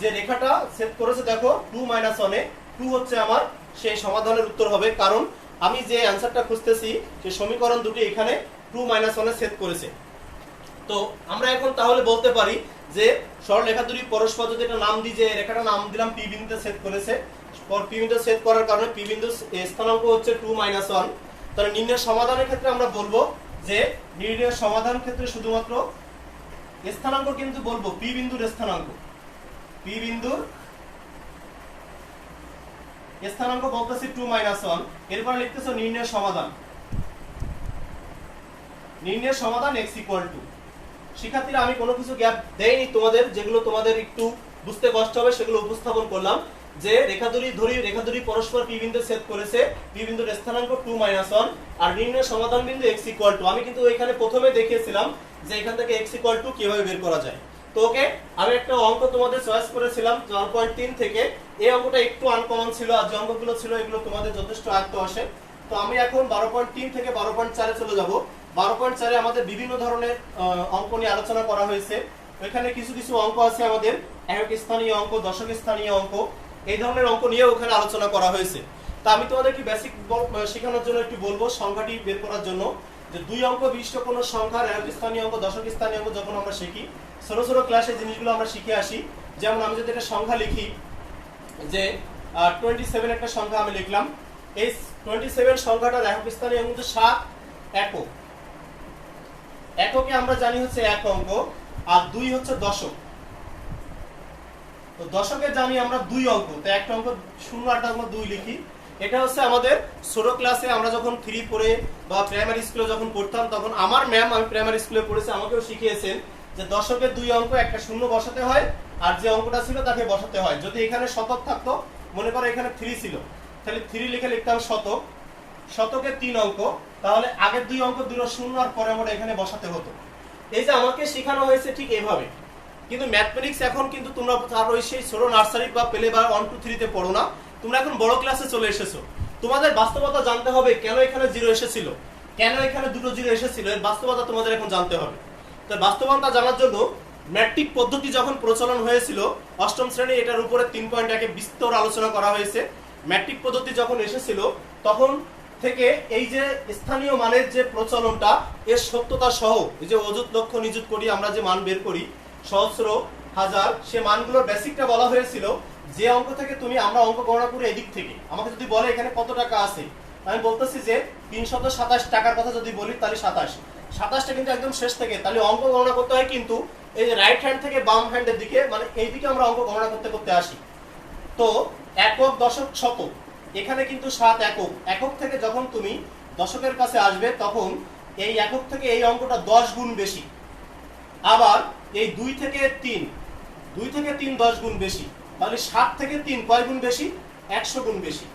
যে রেখাটা ছেদ করেছে দেখো 2 - 1 এ 2 হচ্ছে আমার সেই সমাধানের উত্তর হবে, কারণ আমি যে অ্যানসারটা খুঁজতেছি সেই সমীকরণ দুটি এখানে 2 - 1 এ ছেদ করেছে। তো আমরা এখন তাহলে বলতে পারি যে সরলরেখা দুটি পরস্পর যদি এটা নাম দিই, যে রেখাটা নাম দিলাম P বিন্দুতে ছেদ করেছে। P বিন্দুতে ছেদ করার কারণে P বিন্দুর স্থানাঙ্ক হচ্ছে 2 - 1। তাহলে নির্ণয় সমাধানের ক্ষেত্রে আমরা বলবো যে নির্ণয় সমাধান ক্ষেত্রে শুধুমাত্র স্থানাঙ্ক কিন্তু বলবো P বিন্দুর স্থানাঙ্ক, P বিন্দুর স্থানাঙ্ক বলতেছি 2 - 1। এরপর লিখতেছো নির্ণয় সমাধান, নির্ণয় সমাধান x = শিক্ষার্থীরা আমি কোনো কিছু গ্যাপ দেইনি তোমাদের, যেগুলো তোমাদের একটু বুঝতে কষ্ট হবে সেগুলো উপস্থাপন করলাম। যে রেখা দুটি পরস্পর পি বিন্দু ছেদ করেছে, পি বিন্দুর স্থানাঙ্ক 2 - 1 আর নির্ণয় সমাধান বিন্দু x = আমি কিন্তু এখানে প্রথমে দেখিয়েছিলাম যে এখান থেকে x = কিভাবে বের করা যায়। তো ওকে, আমি একটা অঙ্ক তোমাদের চয়েস করেছিলাম 12.3 থেকে। এই অঙ্কটা একটু আনকমন ছিল, আর যে অঙ্কগুলো ছিল এগুলো তোমাদের যথেষ্ট আয়ত্ত আসে। তো আমি এখন 12.3 থেকে 12.4 এ চলে যাব। 12.4 এ আমাদের বিভিন্ন ধরনের অঙ্ক নিয়ে আলোচনা করা হয়েছে। এখানে কিছু কিছু অঙ্ক আছে আমাদের একক স্থানীয় অঙ্ক, দশক স্থানীয় অঙ্ক, এই ধরনের অঙ্ক নিয়ে ওখানে আলোচনা করা হয়েছে। তা আমি তোমাদেরকে বেসিক শেখানোর জন্য একটু বলবো সংখ্যাটি বের করার জন্য, যে দুই অঙ্ক বিশিষ্ট কোনো সংখ্যার একক স্থানীয় অঙ্ক, দশক স্থানীয় অঙ্ক যখন আমরা শিখি, ছোট ছোট ক্লাসে জিনিসগুলো আমরা শিখে আসি। যেমন আমি যদি একটা সংখ্যা লিখি, যে 27 একটা সংখ্যা আমি লিখলাম, এই 27 সংখ্যাটার একক স্থানীয় অঙ্ক হচ্ছে 7 একক। এককে আমরা জানি হচ্ছে এক অঙ্ক, আর 2 হচ্ছে দশক। তো দশকে জানি আমরা 2 অঙ্ক, তো একটা অঙ্ক 0 আর একটা অঙ্ক 2 লিখি। এটা হচ্ছে আমাদের ছোট ক্লাসে আমরা যখন 3 পড়ে বা প্রাইমারি স্কুলে যখন পড়তাম, তখন আমার ম্যাম, আমি প্রাইমারি স্কুলে পড়েছি, আমাকেও শিখিয়েছেন যে দশকের 2 অঙ্ক, একটা 0 বসাতে হয় আর যে অঙ্কটা ছিল তাকে বসাতে হয়। যদি এখানে শতক থাকতো, মনে করো এখানে 3 ছিল, তাহলে 3 লিখে লিখতাম শতক। শতকে 3 অঙ্ক, তাহলে আগের 2 অঙ্ক দুটো 0 আর পরে আমরা এখানে বসাতে হতো। এই যে আমাকে শেখানো হয়েছে ঠিক এইভাবে। কিন্তু ম্যাথমেটিক্স এখন কিন্তু তোমরা আর ওই সেই ছোট নার্সারি বা প্লে বা 1 2 3 তে পড়ো না, তোমরা এখন বড় ক্লাসে চলে এসেছো। তোমাদের বাস্তবতা জানতে হবে, কেন এখানে 0 এসেছিল, কেন এখানে দুটো 0 এসেছিল, এর বাস্তবতা তোমাদের এখন জানতে হবে। তো বাস্তবতা জানার জন্য ম্যাট্রিক পদ্ধতি যখন প্রচলন হয়েছিল অষ্টম শ্রেণী, এটার উপরে 3.1 এ বিস্তর আলোচনা করা হয়েছে। ম্যাট্রিক পদ্ধতি যখন এসেছিল তখন থেকে এই যে স্থানীয় মানের যে প্রচলনটা, এর সত্যতা সহ এই যে অযুত, লক্ষ, নিযুত, কোটি আমরা যে মান বের করি, সহস্র, হাজার, সে মানগুলোর বেসিকটা বলা হয়েছিল যে অঙ্ক থেকে তুমি, আমরা অঙ্ক গণনা করি এদিক থেকে। আমাকে যদি বলে এখানে কত টাকা আছে, আমি বলতেছি যে 327 টাকার কথা যদি বলি, তাহলে 27টা কিন্তু একদম শেষ থেকে, তাহলে অঙ্ক গণনা করতে হয় কিন্তু এই যে রাইট হ্যান্ড থেকে বাম হ্যান্ডের দিকে, মানে এই দিকে আমরা অঙ্ক গণনা করতে করতে আসি। তো একক, দশক, শতক, এখানে কিন্তু 7 একক। একক থেকে যখন তুমি দশকের কাছে আসবে, তখন এই একক থেকে এই অঙ্কটা 10 গুণ বেশি। আবার এই 2 থেকে 3 10 গুণ বেশি। তাহলে 7 থেকে 3 কয় গুণ বেশি? 100 গুণ বেশি।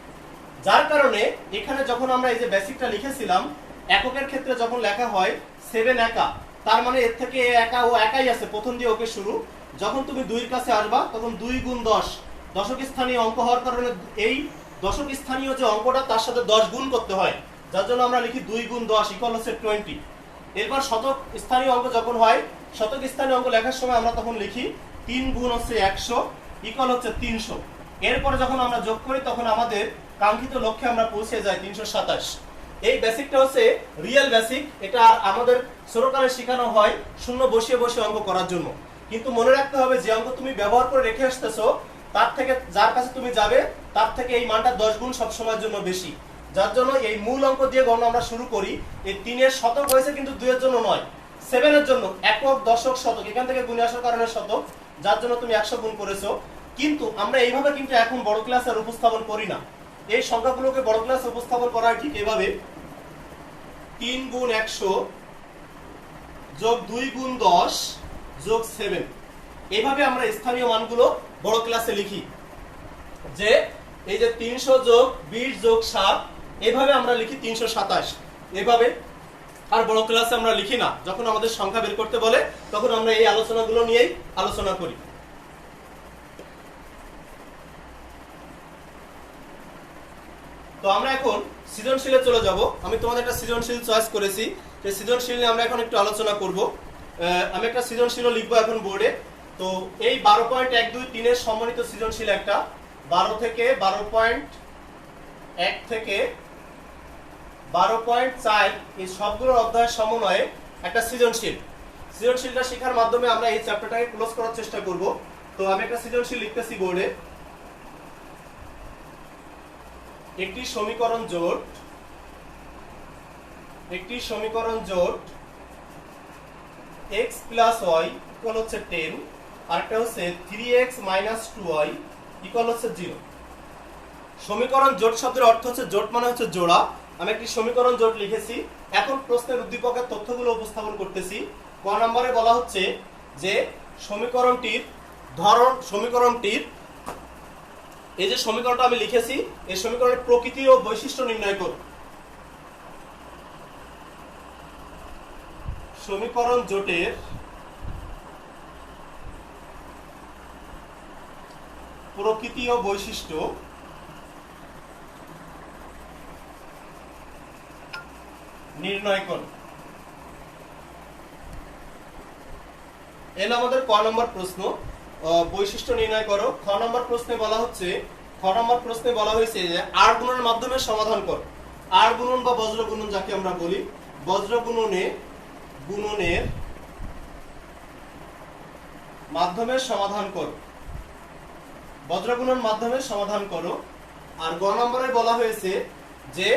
যার কারণে এখানে যখন আমরা এই যে বেসিকটা লিখেছিলাম, এককের ক্ষেত্রে যখন লেখা হয় 7 একা, তার মানে এর থেকে একা, ও একাই আছে, প্রথম দিয়ে ওকে শুরু। যখন তুমি 2 এর কাছে আসবা, তখন 2 গুণ 10, দশক স্থানীয় অঙ্ক হওয়ার কারণে এই দশক স্থানীয় যে অঙ্কটা, তার সাথে 10 গুণ করতে হয়, যার জন্য আমরা লিখি 2 গুণ 10 = হচ্ছে 20। এরপর শতক স্থানীয় অঙ্ক যখন হয়, শতক স্থানীয় অঙ্ক লেখার সময় আমরা তখন লিখি 3 গুণ হচ্ছে 100 = হচ্ছে 300। এরপরে যখন আমরা যোগ করি, তখন আমাদের কাঙ্ক্ষিত লক্ষ্যে আমরা পৌঁছে যাই 327। এই বেসিকটা হচ্ছে রিয়েল বেসিক। এটা আমাদের ছোটকালে শেখানো হয় শূন্য বসিয়ে বসিয়ে অঙ্ক করার জন্য। কিন্তু মনে রাখতে হবে, যে অঙ্ক তুমি ব্যবহার করে রেখে আসতেছো, তার থেকে, যার কাছে তুমি যাবে, তার থেকে এই মানটা 10 গুণ সব সময়ের জন্য বেশি। যার জন্য এই মূল অঙ্ক দিয়ে গণনা আমরা শুরু করি। এই 3 এর শতক হয়েছে কিন্তু 2 এর জন্য নয়, 7 এর জন্য। একক, দশক, শতক, এখান থেকে গুণে আসার কারণে শতক, যার জন্য তুমি 100 গুণ করেছো। কিন্তু আমরা এইভাবে কিন্তু এখন বড় ক্লাসের উপস্থাপন করি না। এই সংখ্যাগুলোকে বড় ক্লাসে উপস্থাপন করা হয় ঠিক এভাবে: 3 গুণ 100 যোগ 2 গুণ 10 যোগ 7। এইভাবে আমরা স্থানীয় মানগুলো বড় ক্লাসে লিখি, যে এই যে 300 যোগ 20 যোগ 7, এইভাবে আমরা লিখি 327। এভাবে আর বড় ক্লাসে আমরা লিখি না। যখন আমাদের সংখ্যা বের করতে বলে, তখন আমরা এই আলোচনাগুলো নিয়েই আলোচনা করি। তো আমরা এখন সৃজনশীলে চলে যাব। আমি তোমাদের একটা সৃজনশীল চয়েস করেছি, সেই সৃজনশীল নিয়ে আমরা এখন একটু আলোচনা করব। আমি একটা সৃজনশীলও লিখবো এখন বোর্ডে। তো এই 12.123 এর সম্মানিত সৃজনশীল একটা 12 থেকে 12.1 থেকে 12.4 এই সবগুলোর অধ্যায়ের সমন্বয়ে একটা সৃজনশীলটা শেখার মাধ্যমে আমরা এই চ্যাপ্টারটাকে ক্লোজ করার চেষ্টা করব। তো আমি একটা সৃজনশীল লিখতেছি বোর্ডে। একটি সমীকরণ জোট x + y = হচ্ছে 10, আরেকটা হচ্ছে 3x - 2y = হচ্ছে 0। সমীকরণ জোট শব্দের অর্থ হচ্ছে, জোট মানে হচ্ছে জোড়া। আমি একটি সমীকরণ জোট লিখেছি। এখন প্রশ্নের উদ্দীপকের তথ্যগুলো উপস্থাপন করতেছি। ক নম্বরে বলা হচ্ছে যে সমীকরণটির ধরন, সমীকরণটির এই যে সমীকরণটা আমি লিখেছি এই সমীকরণের প্রকৃতি ও বৈশিষ্ট্য নির্ণয় করো। সমীকরণ জোটের প্রকৃতি ও বৈশিষ্ট্য নির্ণয় করো। এলো আমাদের ক নম্বর প্রশ্ন, বৈশিষ্ট্য নির্ণয় করো। খ নম্বর প্রশ্নে বলা হচ্ছে, খ নম্বর প্রশ্নে বলা হয়েছে যে আর গুণনের মাধ্যমে সমাধান করো। আর গুণন বা বজ্র গুণন যাকে আমরা বলি, বজ্র গুণনের মাধ্যমে সমাধান করো, বজ্র গুণন মাধ্যমে সমাধান করো। আর গ নম্বরে বলা হয়েছে যে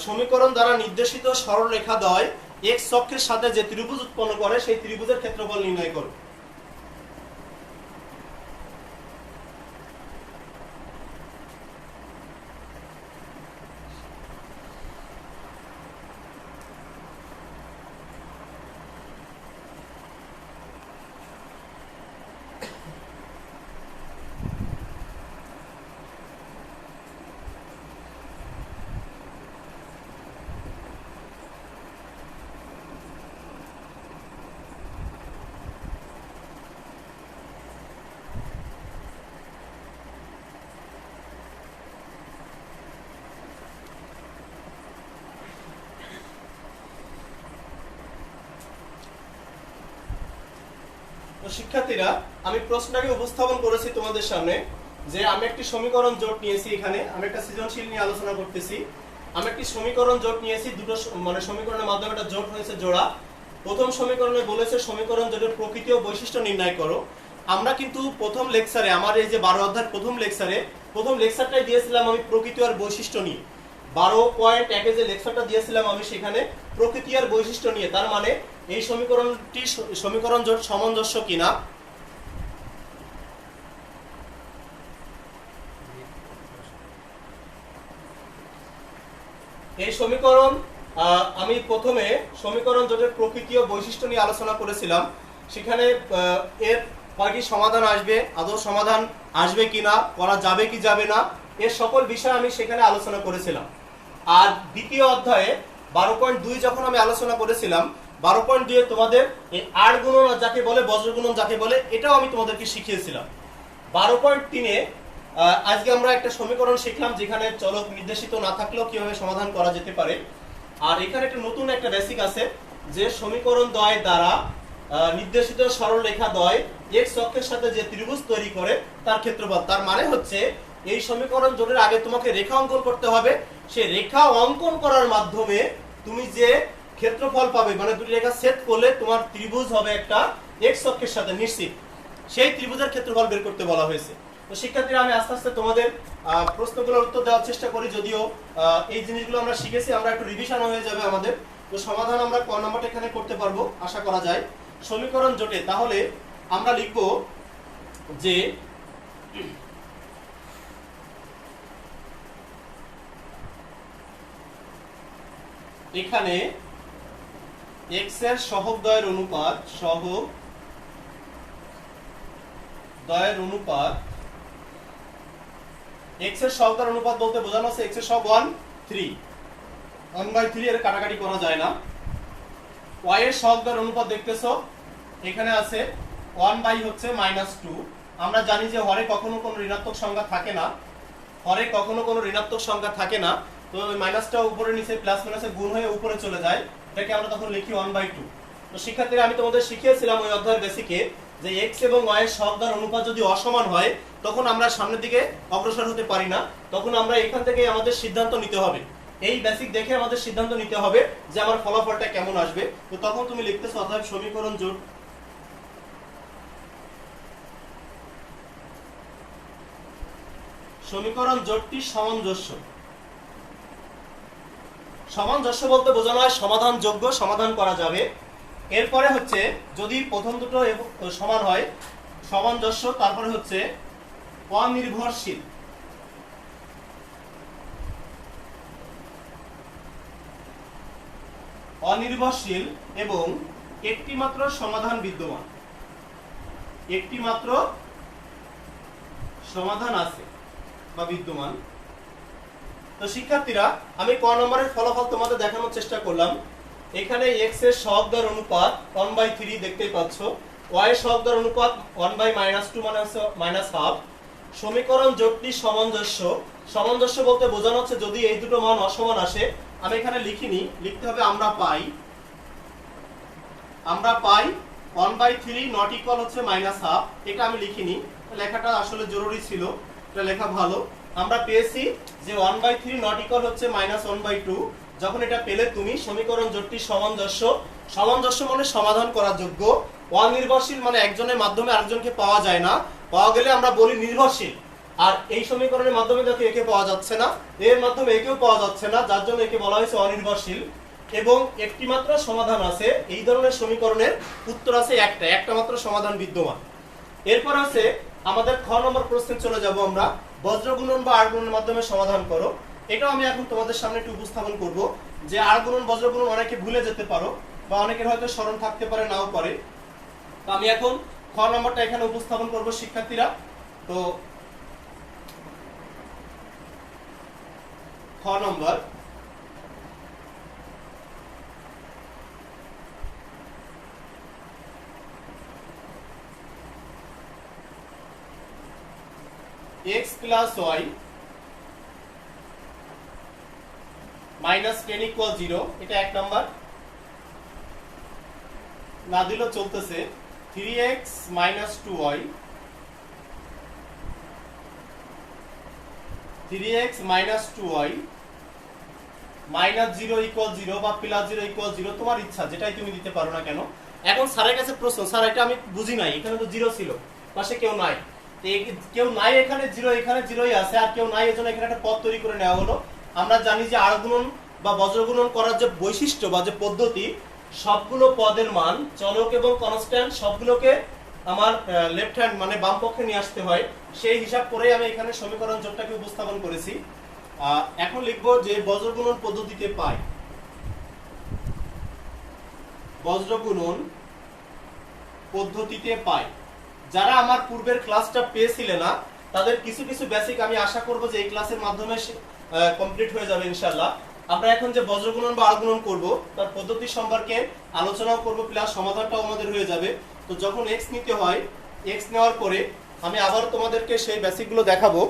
সমীকরণ দ্বারা নির্দেশিত সরলরেখা দ্বয় এক্স অক্ষের সাথে যে ত্রিভুজ উৎপন্ন করে সেই ত্রিভুজের ক্ষেত্রফল নির্ণয় করো। শিক্ষার্থীরা, আমি প্রশ্নটাকে উপস্থাপন করেছি তোমাদের সামনে যে আমি একটি সমীকরণ জোট নিয়েছি। এখানে আমি একটা সৃজনশীল নিয়ে আলোচনা করতেছি। আমি একটি সমীকরণ জোট নিয়েছি, দুটো মানে সমীকরণের মাধ্যমে একটা জোট হয়েছে জোড়া। প্রথম সমীকরণে বলেছে সমীকরণ জোটের প্রকৃতি ও বৈশিষ্ট্য নির্ণয় করো। আমরা কিন্তু প্রথম লেকচারে, আমার এই যে 12 অধ্যায়ের প্রথম লেকচারটাই দিয়েছিলাম আমি প্রকৃতি আর বৈশিষ্ট্য নিয়ে। 12.1 যে লেকচারটা দিয়েছিলাম আমি সেখানে প্রকৃতি আর বৈশিষ্ট্য নিয়ে। তার মানে এই সমীকরণ জোট সামঞ্জস্য কিনা, এই সমীকরণ আমি প্রথমে সমীকরণ জোটের প্রকৃতি ও বৈশিষ্ট্য নিয়ে আলোচনা করেছিলাম। সেখানে এর কয়টি সমাধান আসবে, আদৌ সমাধান আসবে কিনা, করা যাবে কি যাবে না, এর সকল বিষয় আমি সেখানে আলোচনা করেছিলাম। আর দ্বিতীয় অধ্যায়ে 12.2 যখন আমি আলোচনা করেছিলাম, 12.2 তোমাদের এই আর গুণন যাকে বলে, বজ্র গুণন যাকে বলে, এটাও আমি তোমাদেরকে শিখিয়েছিলাম। 12.3 আজকে আমরা একটা সমীকরণ শিখলাম যেখানে চলক নির্দেশিত না থাকলেও কিভাবে সমাধান করা যেতে পারে। আর এখানে একটা নতুন একটা বেসিক আছে যে সমীকরণ দ্বয় দ্বারা নির্দেশিত সরলরেখা দ্বয় এক্স অক্ষের সাথে যে ত্রিভুজ তৈরি করে তার ক্ষেত্রফল। তার মানে হচ্ছে এই সমীকরণ জোটের আগে তোমাকে রেখা অঙ্কন করতে হবে। সেই রেখা অঙ্কন করার মাধ্যমে তুমি যে ক্ষেত্রফল পাবে, মানে দুটি রেখা সেট করলে তোমার ত্রিভুজ হবে একটা এক্স অক্ষের সাথে নিশ্চিত, সেই ত্রিভুজের ক্ষেত্রফল বের করতে বলা হয়েছে। তো শিক্ষার্থীরা, আমি আস্তে আস্তে তোমাদের প্রশ্নগুলোর উত্তর দেওয়ার চেষ্টা করি। যদিও এই জিনিসগুলো আমরা শিখেছি, আমরা একটু রিভিশন হয়ে যাবে আমাদের। তো সমাধান আমরা ক নম্বরটা এখানে করতে পারবো আশা করা যায়। সমীকরণ জোটে তাহলে আমরা লিখব যে এখানে এক্স এর সহগ দ্বয়ের অনুপাত এক্স এর সহগ দ্বয়ের অনুপাত বলতে বোঝানো হচ্ছে এক্স এর সহগ 1/3 এর কাটাকাটি করা যায় না। y এর সহগ দ্বয়ের অনুপাত দেখতেছো এখানে আছে 1/(-2). আমরা জানি যে হরে কখনো কোনো ঋণাত্মক সংখ্যা থাকে না, তো ওই মাইনাসটা উপরে নিচে প্লাস মাইনাসে গুণ হয়ে উপরে চলে যায়, এটাকে আমরা তখন লিখি 1/2। তো শিক্ষার্থীরা, আমি তোমাদের শিখিয়েছিলাম ওই অধ্যায়ের বেসিকে যে x এবং y এর সহগ দ্বয়ের অনুপাত যদি অসমান হয় তখন আমরা সামনের দিকে অগ্রসর হতে পারি না। তখন আমরা এখান থেকে আমাদের সিদ্ধান্ত নিতে হবে, এই বেসিক দেখে আমাদের সিদ্ধান্ত নিতে হবে যে আমার ফলাফলটা কেমন আসবে। তো তখন তুমি লিখতেছো অতএব সমীকরণ জোটটি সামঞ্জস্য বলতে বোঝানো হয় সমাধানযোগ্য, সমাধান করা যাবে। এরপরে হচ্ছে যদি প্রথম দুটো সমান হয় সামঞ্জস্য, তারপরে হচ্ছে অনির্ভরশীল এবং একটি মাত্র সমাধান বিদ্যমান, একটি মাত্র সমাধান আছে বা বিদ্যমান। তো শিক্ষার্থীরা আমি ক নম্বরের ফলাফল তোমাদের দেখানোর চেষ্টা করলাম। এখানে x এর সহগ দর অনুপাত 1/3 দেখতেই পাচ্ছ, y এর সহগ দর অনুপাত 1/-2 মানে হচ্ছে -1/2। সমীকরণ জোটটি সামঞ্জস্য, সামঞ্জস্য বলতে বোঝানো হচ্ছে যদি এই দুটো মান অসমান আসে, আমি এখানে লিখিনি, লিখতে হবে আমরা পাই 1/3 নট ইকুয়াল হচ্ছে -1/2। এটা আমি লিখিনি, লেখাটা আসলে জরুরি ছিল, এটা লেখা ভালো। আমরা পেয়েছি যে 1/3 নট ইকুয়াল হচ্ছে -1/2। যখন এটা পেলে তুমি সমীকরণ জোটটি সামঞ্জস্য, সামঞ্জস্য মানে সমাধান করার যোগ্য, অনির্ভরশীল মানে একজনের মাধ্যমে আরেকজনকে পাওয়া যায় না, পাওয়া গেলে আমরা বলি নির্ভরশীল। আর এই সমীকরণের মাধ্যমে দেখো একে পাওয়া যাচ্ছে না, এর মাধ্যমে একেও পাওয়া যাচ্ছে না, যার জন্য একে বলা হয়েছে অনির্ভরশীল। এবং একটি মাত্র সমাধান আছে, এই ধরনের সমীকরণের উত্তর আছে একটা মাত্র সমাধান বিদ্যমান। এরপর আছে আমাদের খ নম্বর প্রশ্নে চলে যাব আমরা, বজ্র গুণন বা আর গুণনের মাধ্যমে সমাধান করো। এটাও আমি এখন তোমাদের সামনে একটু উপস্থাপন করব যে আর গুণন বজ্র গুণন অনেকে ভুলে যেতে পারো বা অনেকের হয়তো স্মরণ থাকতে পারে নাও পারে। তো আমি এখন খ নম্বরটা এখানে উপস্থাপন করব শিক্ষার্থীরা। তো খ নম্বর, x plus y minus 10 equal 0, এটা এক নাম্বার। না দিলেও চলতেছে 3x minus 2y, 3x minus 2y minus 0 equal 0 বা প্লাস 0 equal 0, তোমার ইচ্ছা যেটাই তুমি দিতে পারো না কেন। এখন স্যারের কাছে প্রশ্ন, স্যার এটা আমি বুঝি নাই, এখানে তো 0 ছিল, পাশে কেউ নাই, কেউ নাই, এখানে 0, এখানে 0ই আছে, আর কেউ নাই, এজন্য এখানে একটা পদ তৈরি করে নেওয়া হলো। আমরা জানি যে আর গুণন বা বজ্র গুণন করার যে বৈশিষ্ট্য বা যে পদ্ধতি, সবগুলো পদের মান চলক এবং কনস্ট্যান্ট সবগুলোকে আমার লেফট হ্যান্ড মানে বাম পক্ষে নিয়ে আসতে হয়, সেই হিসাব করেই আমি এখানে সমীকরণ জোটটাকে উপস্থাপন করেছি। এখন লিখবো যে বজ্র গুণন পদ্ধতিতে পাই, বজ্র গুণন পদ্ধতিতে পাই। যারা আমার পূর্বের ক্লাসটা পেয়েছিলে না তাদের কিছু কিছু বেসিক আমি আশা করব যে এই ক্লাসের মাধ্যমে কমপ্লিট হয়ে যাবে ইনশাআল্লাহ। আমরা এখন যে বজ্র গুণন বা আর গুণন করব তার পদ্ধতি সম্পর্কে আলোচনাও করব, প্লাস সমাধানটাও আমাদের হয়ে যাবে। তো যখন x নিতে হয়, x নেওয়ার পরে আমি আবার তোমাদেরকে সেই বেসিকগুলো দেখাবো।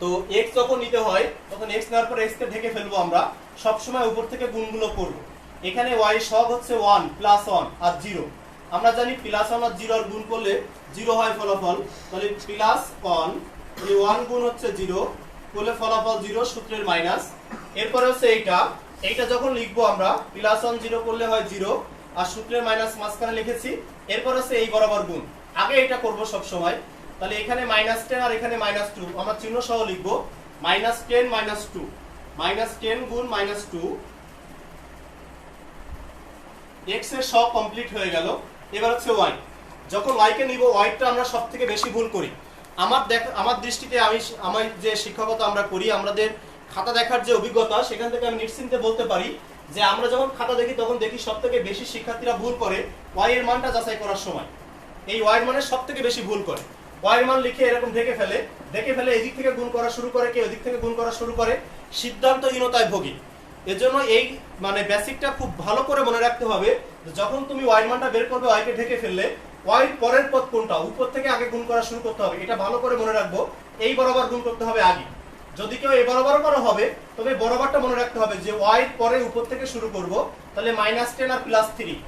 তো x যখন নিতে হয় তখন x নেওয়ার পরে x কে ঢেকে ফেলবো, আমরা সব সময় উপর থেকে গুণগুলো করব। এখানে y সহগ হচ্ছে 1 প্লাস 1 আর 0, আমরা জানি প্লাস 1 আর 0 আর গুণ করলে 0 হয় ফলাফল, তাহলে প্লাস 1, তাহলে 1 গুণ হচ্ছে 0 করলে ফলাফল 0, সূত্রের মাইনাস। এরপরে হচ্ছে এইটা যখন লিখবো আমরা প্লাস 1 0 করলে হয় 0 আর সূত্রের মাইনাস মাঝখানে লিখেছি। এরপর হচ্ছে এই বরাবর গুণ, আগে এটা করব সব সময়। তাহলে এখানে -10 আর এখানে -2, আমরা চিহ্ন সহ লিখবো -10 -2, -10 গুণ -2, x এর সব কমপ্লিট হয়ে গেল। এবার হচ্ছে y, যখন y কে নিব, y টা আমরা সবথেকে বেশি ভুল করি। আমার দৃষ্টিতে আমার যে শিক্ষকতা আমরা করি, আমাদের খাতা দেখার যে অভিজ্ঞতা, সেখান থেকে আমি নিশ্চিন্তে বলতে পারি যে আমরা যখন খাতা দেখি তখন দেখি সবথেকে বেশি শিক্ষার্থীরা ভুল করে y এর মানটা যাচাই করার সময়। এই y এর মানের সবথেকে বেশি ভুল করে, y এর মান লিখে এরকম দেখে ফেলে এদিক থেকে গুণ করা শুরু করে, কেউ এদিক থেকে গুণ করা শুরু করে, সিদ্ধান্তহীনতায় ভোগী। এজন্য এই মানে বেসিকটা খুব ভালো করে মনে রাখতে হবে, যখন তুমি y এর মানটা বের করবে, y কে ঢেকে ফেললে y পরের পদ কোনটা, উপর থেকে আগে গুণ করা শুরু করতে হবে, এটা ভালো করে মনে রাখবো। এই বরাবর গুণ করতে হবে আগে, যদি কেউ এই বরাবর করা হবে তবে বরাবরটা মনে রাখতে হবে যে y পরে উপর থেকে শুরু করব। তাহলে -10 আর +3,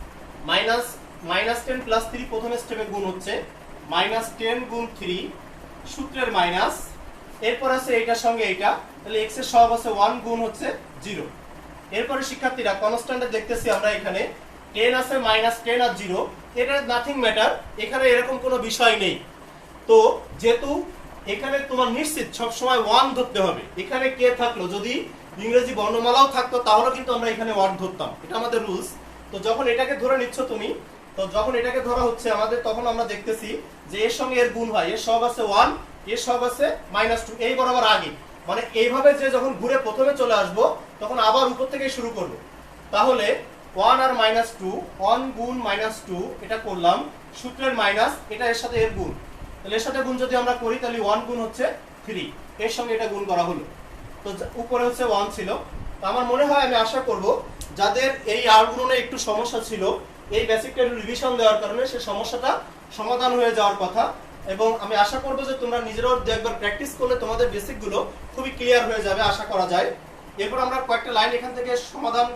-10 + 3 প্রথম স্টেপে গুণ হচ্ছে -10 গুণ 3, সূত্রের মাইনাস। এরপর আছে এইটার সঙ্গে এইটা, তাহলে x এর সহগ আছে 1 গুণ হচ্ছে 0। এরপরে শিক্ষার্থীরা কনস্ট্যান্টে দেখতেছি আমরা এখানে 10 আছে, -10 আর 0, এটা নাথিং ম্যাটার, এখানে এরকম কোনো বিষয় নেই। তো যেহেতু এখানে তোমার নিশ্চিত সব সময় 1 ধরতে হবে, এখানে কে থাকলো, যদি ইংরেজি বর্ণমালাও থাকতো তাহলে কিন্তু আমরা এখানে 1 ধরতাম, এটা আমাদের রুলস। তো যখন এটাকে ধরে নিচ্ছ তুমি, তো যখন এটাকে ধরা হচ্ছে আমাদের, তখন আমরা দেখতেছি যে এর সঙ্গে এর গুণ হয়, এর সহগ আছে 1, এর সহগ আছে -2, এই বরাবর আগে, মানে এইভাবে যে যখন ঘুরে প্রথমে চলে আসবো তখন আবার উপর থেকে শুরু করব। তাহলে 1 আর -2, 1 গুণ -2 এটা করলাম, সূত্রের মাইনাস, এটা এর সাথে এর গুণ, তাহলে এর সাথে গুণ যদি আমরা করি তাহলে 1 গুণ হচ্ছে 3, এর সঙ্গে এটা গুণ করা হলো, তো উপরে হচ্ছে 1 ছিল। তো আমার মনে হয়, আমি আশা করব যাদের এই আর গুণনে একটু সমস্যা ছিল, এই বেসিকটা রিভিশন দেওয়ার কারণে সেই সমস্যাটা সমাধান হয়ে যাওয়ার কথা, এবং আমি আশা করব যে তোমরা নিজেরাও একবার প্র্যাকটিস করলে তোমাদের বেসিকগুলো খুবই ক্লিয়ার হয়ে যাবে, আশা করা যায়। এরপর আমরা কয়েকটা লাইন এখান থেকে সমাধান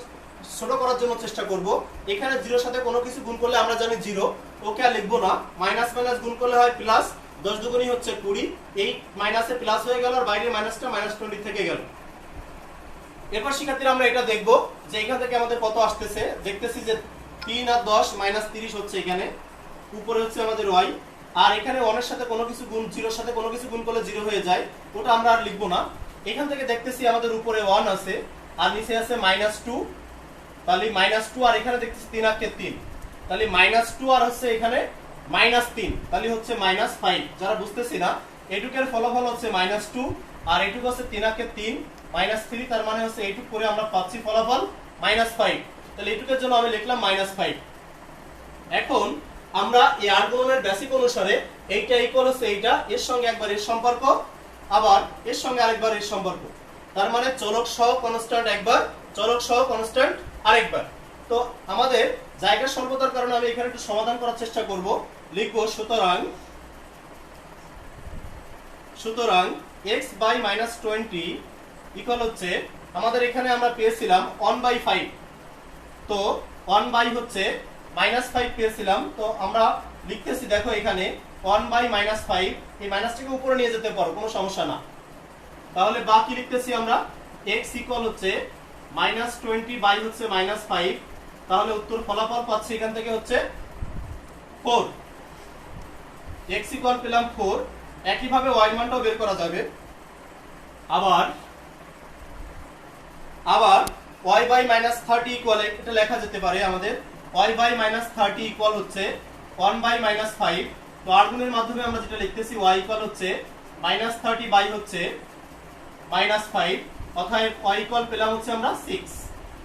ছোট করার জন্য চেষ্টা করব। এখানে জিরোর সাথে কোনো কিছু গুণ করলে আমরা জানি 0, ওকে আর লিখবো না। মাইনাস মাইনাস গুণ করলে হয় প্লাস, 10 দুগুণই হচ্ছে 20, এই মাইনাসে প্লাস হয়ে গেল, আর বাইরের মাইনাসটা -20 থেকে গেল। এরপর শিক্ষার্থীরা আমরা এটা দেখব যে এখান থেকে আমাদের কত আসতেছে। দেখতেছি যে 3 আর 10 -30 হচ্ছে, এখানে উপরে হচ্ছে আমাদের y, আর এখানে 1 এর সাথে কোনো কিছু গুণ, 0 এর সাথে কোনো কিছু গুণ করলে 0 হয়ে যায়, ওটা আমরা আর লিখবো না। এখান থেকে দেখতেছি আমাদের উপরে 1 আছে আর নিচে আছে -2, তাহলে -2, আর এখানে দেখতেছি 3 আর 3, তাহলে -2 আর হচ্ছে এখানে -3, তাহলে হচ্ছে -5। যারা বুঝতেছি না, এটুকের ফলাফল হচ্ছে -2, আর এটুকু হচ্ছে 3 আর 3 -3, তার মানে হচ্ছে এইটুক করে আমরা পাচ্ছি ফলাফল -5, তাহলে এইটুকের জন্য আমি লিখলাম -5। এখন আমরা এই আর গুণনের বেসিক অনুসারে এইটা ইকুয়াল হচ্ছে এইটা, এর সঙ্গে একবার এর সম্পর্ক, আবার এর সঙ্গে আরেকবার এর সম্পর্ক, তার মানে চলক সহ কনস্ট্যান্ট একবার, চলক সহ কনস্ট্যান্ট আরেকবার। তো আমাদের জায়গা স্বল্পতার কারণে আমি এখানে একটু সমাধান করার চেষ্টা করব। লিখব সুতরাং x বাই -20 ইকুয়াল হচ্ছে, আমাদের এখানে আমরা পেয়েছিলাম 1/5, তো 1 হচ্ছে -5 পেয়েছিলাম, তো আমরা লিখতেছি, দেখো এখানে 1/-5, এই মাইনাসটাকে উপরে নিয়ে যেতে পারো, কোনো সমস্যা না। তাহলে বাকি লিখতেছি আমরা x ইকুয়াল হচ্ছে -20 বাই হচ্ছে -5, তাহলে উত্তর ফলাফল পাচ্ছি এখান থেকে হচ্ছে 4, x ইকুয়াল পেলাম 4। একইভাবে y মানটাও বের করা যাবে, আবার y বাই -30 ইকুয়াল, এটা লেখা যেতে পারে আমাদের y বাই -30 ইকুয়াল হচ্ছে 1/-5, তো আর গুণের মাধ্যমে আমরা যেটা লিখতেছি y ইকুয়াল হচ্ছে -30 বাই হচ্ছে -5, অর্থাৎ y ইকুয়াল পেলাম হচ্ছে আমরা 6।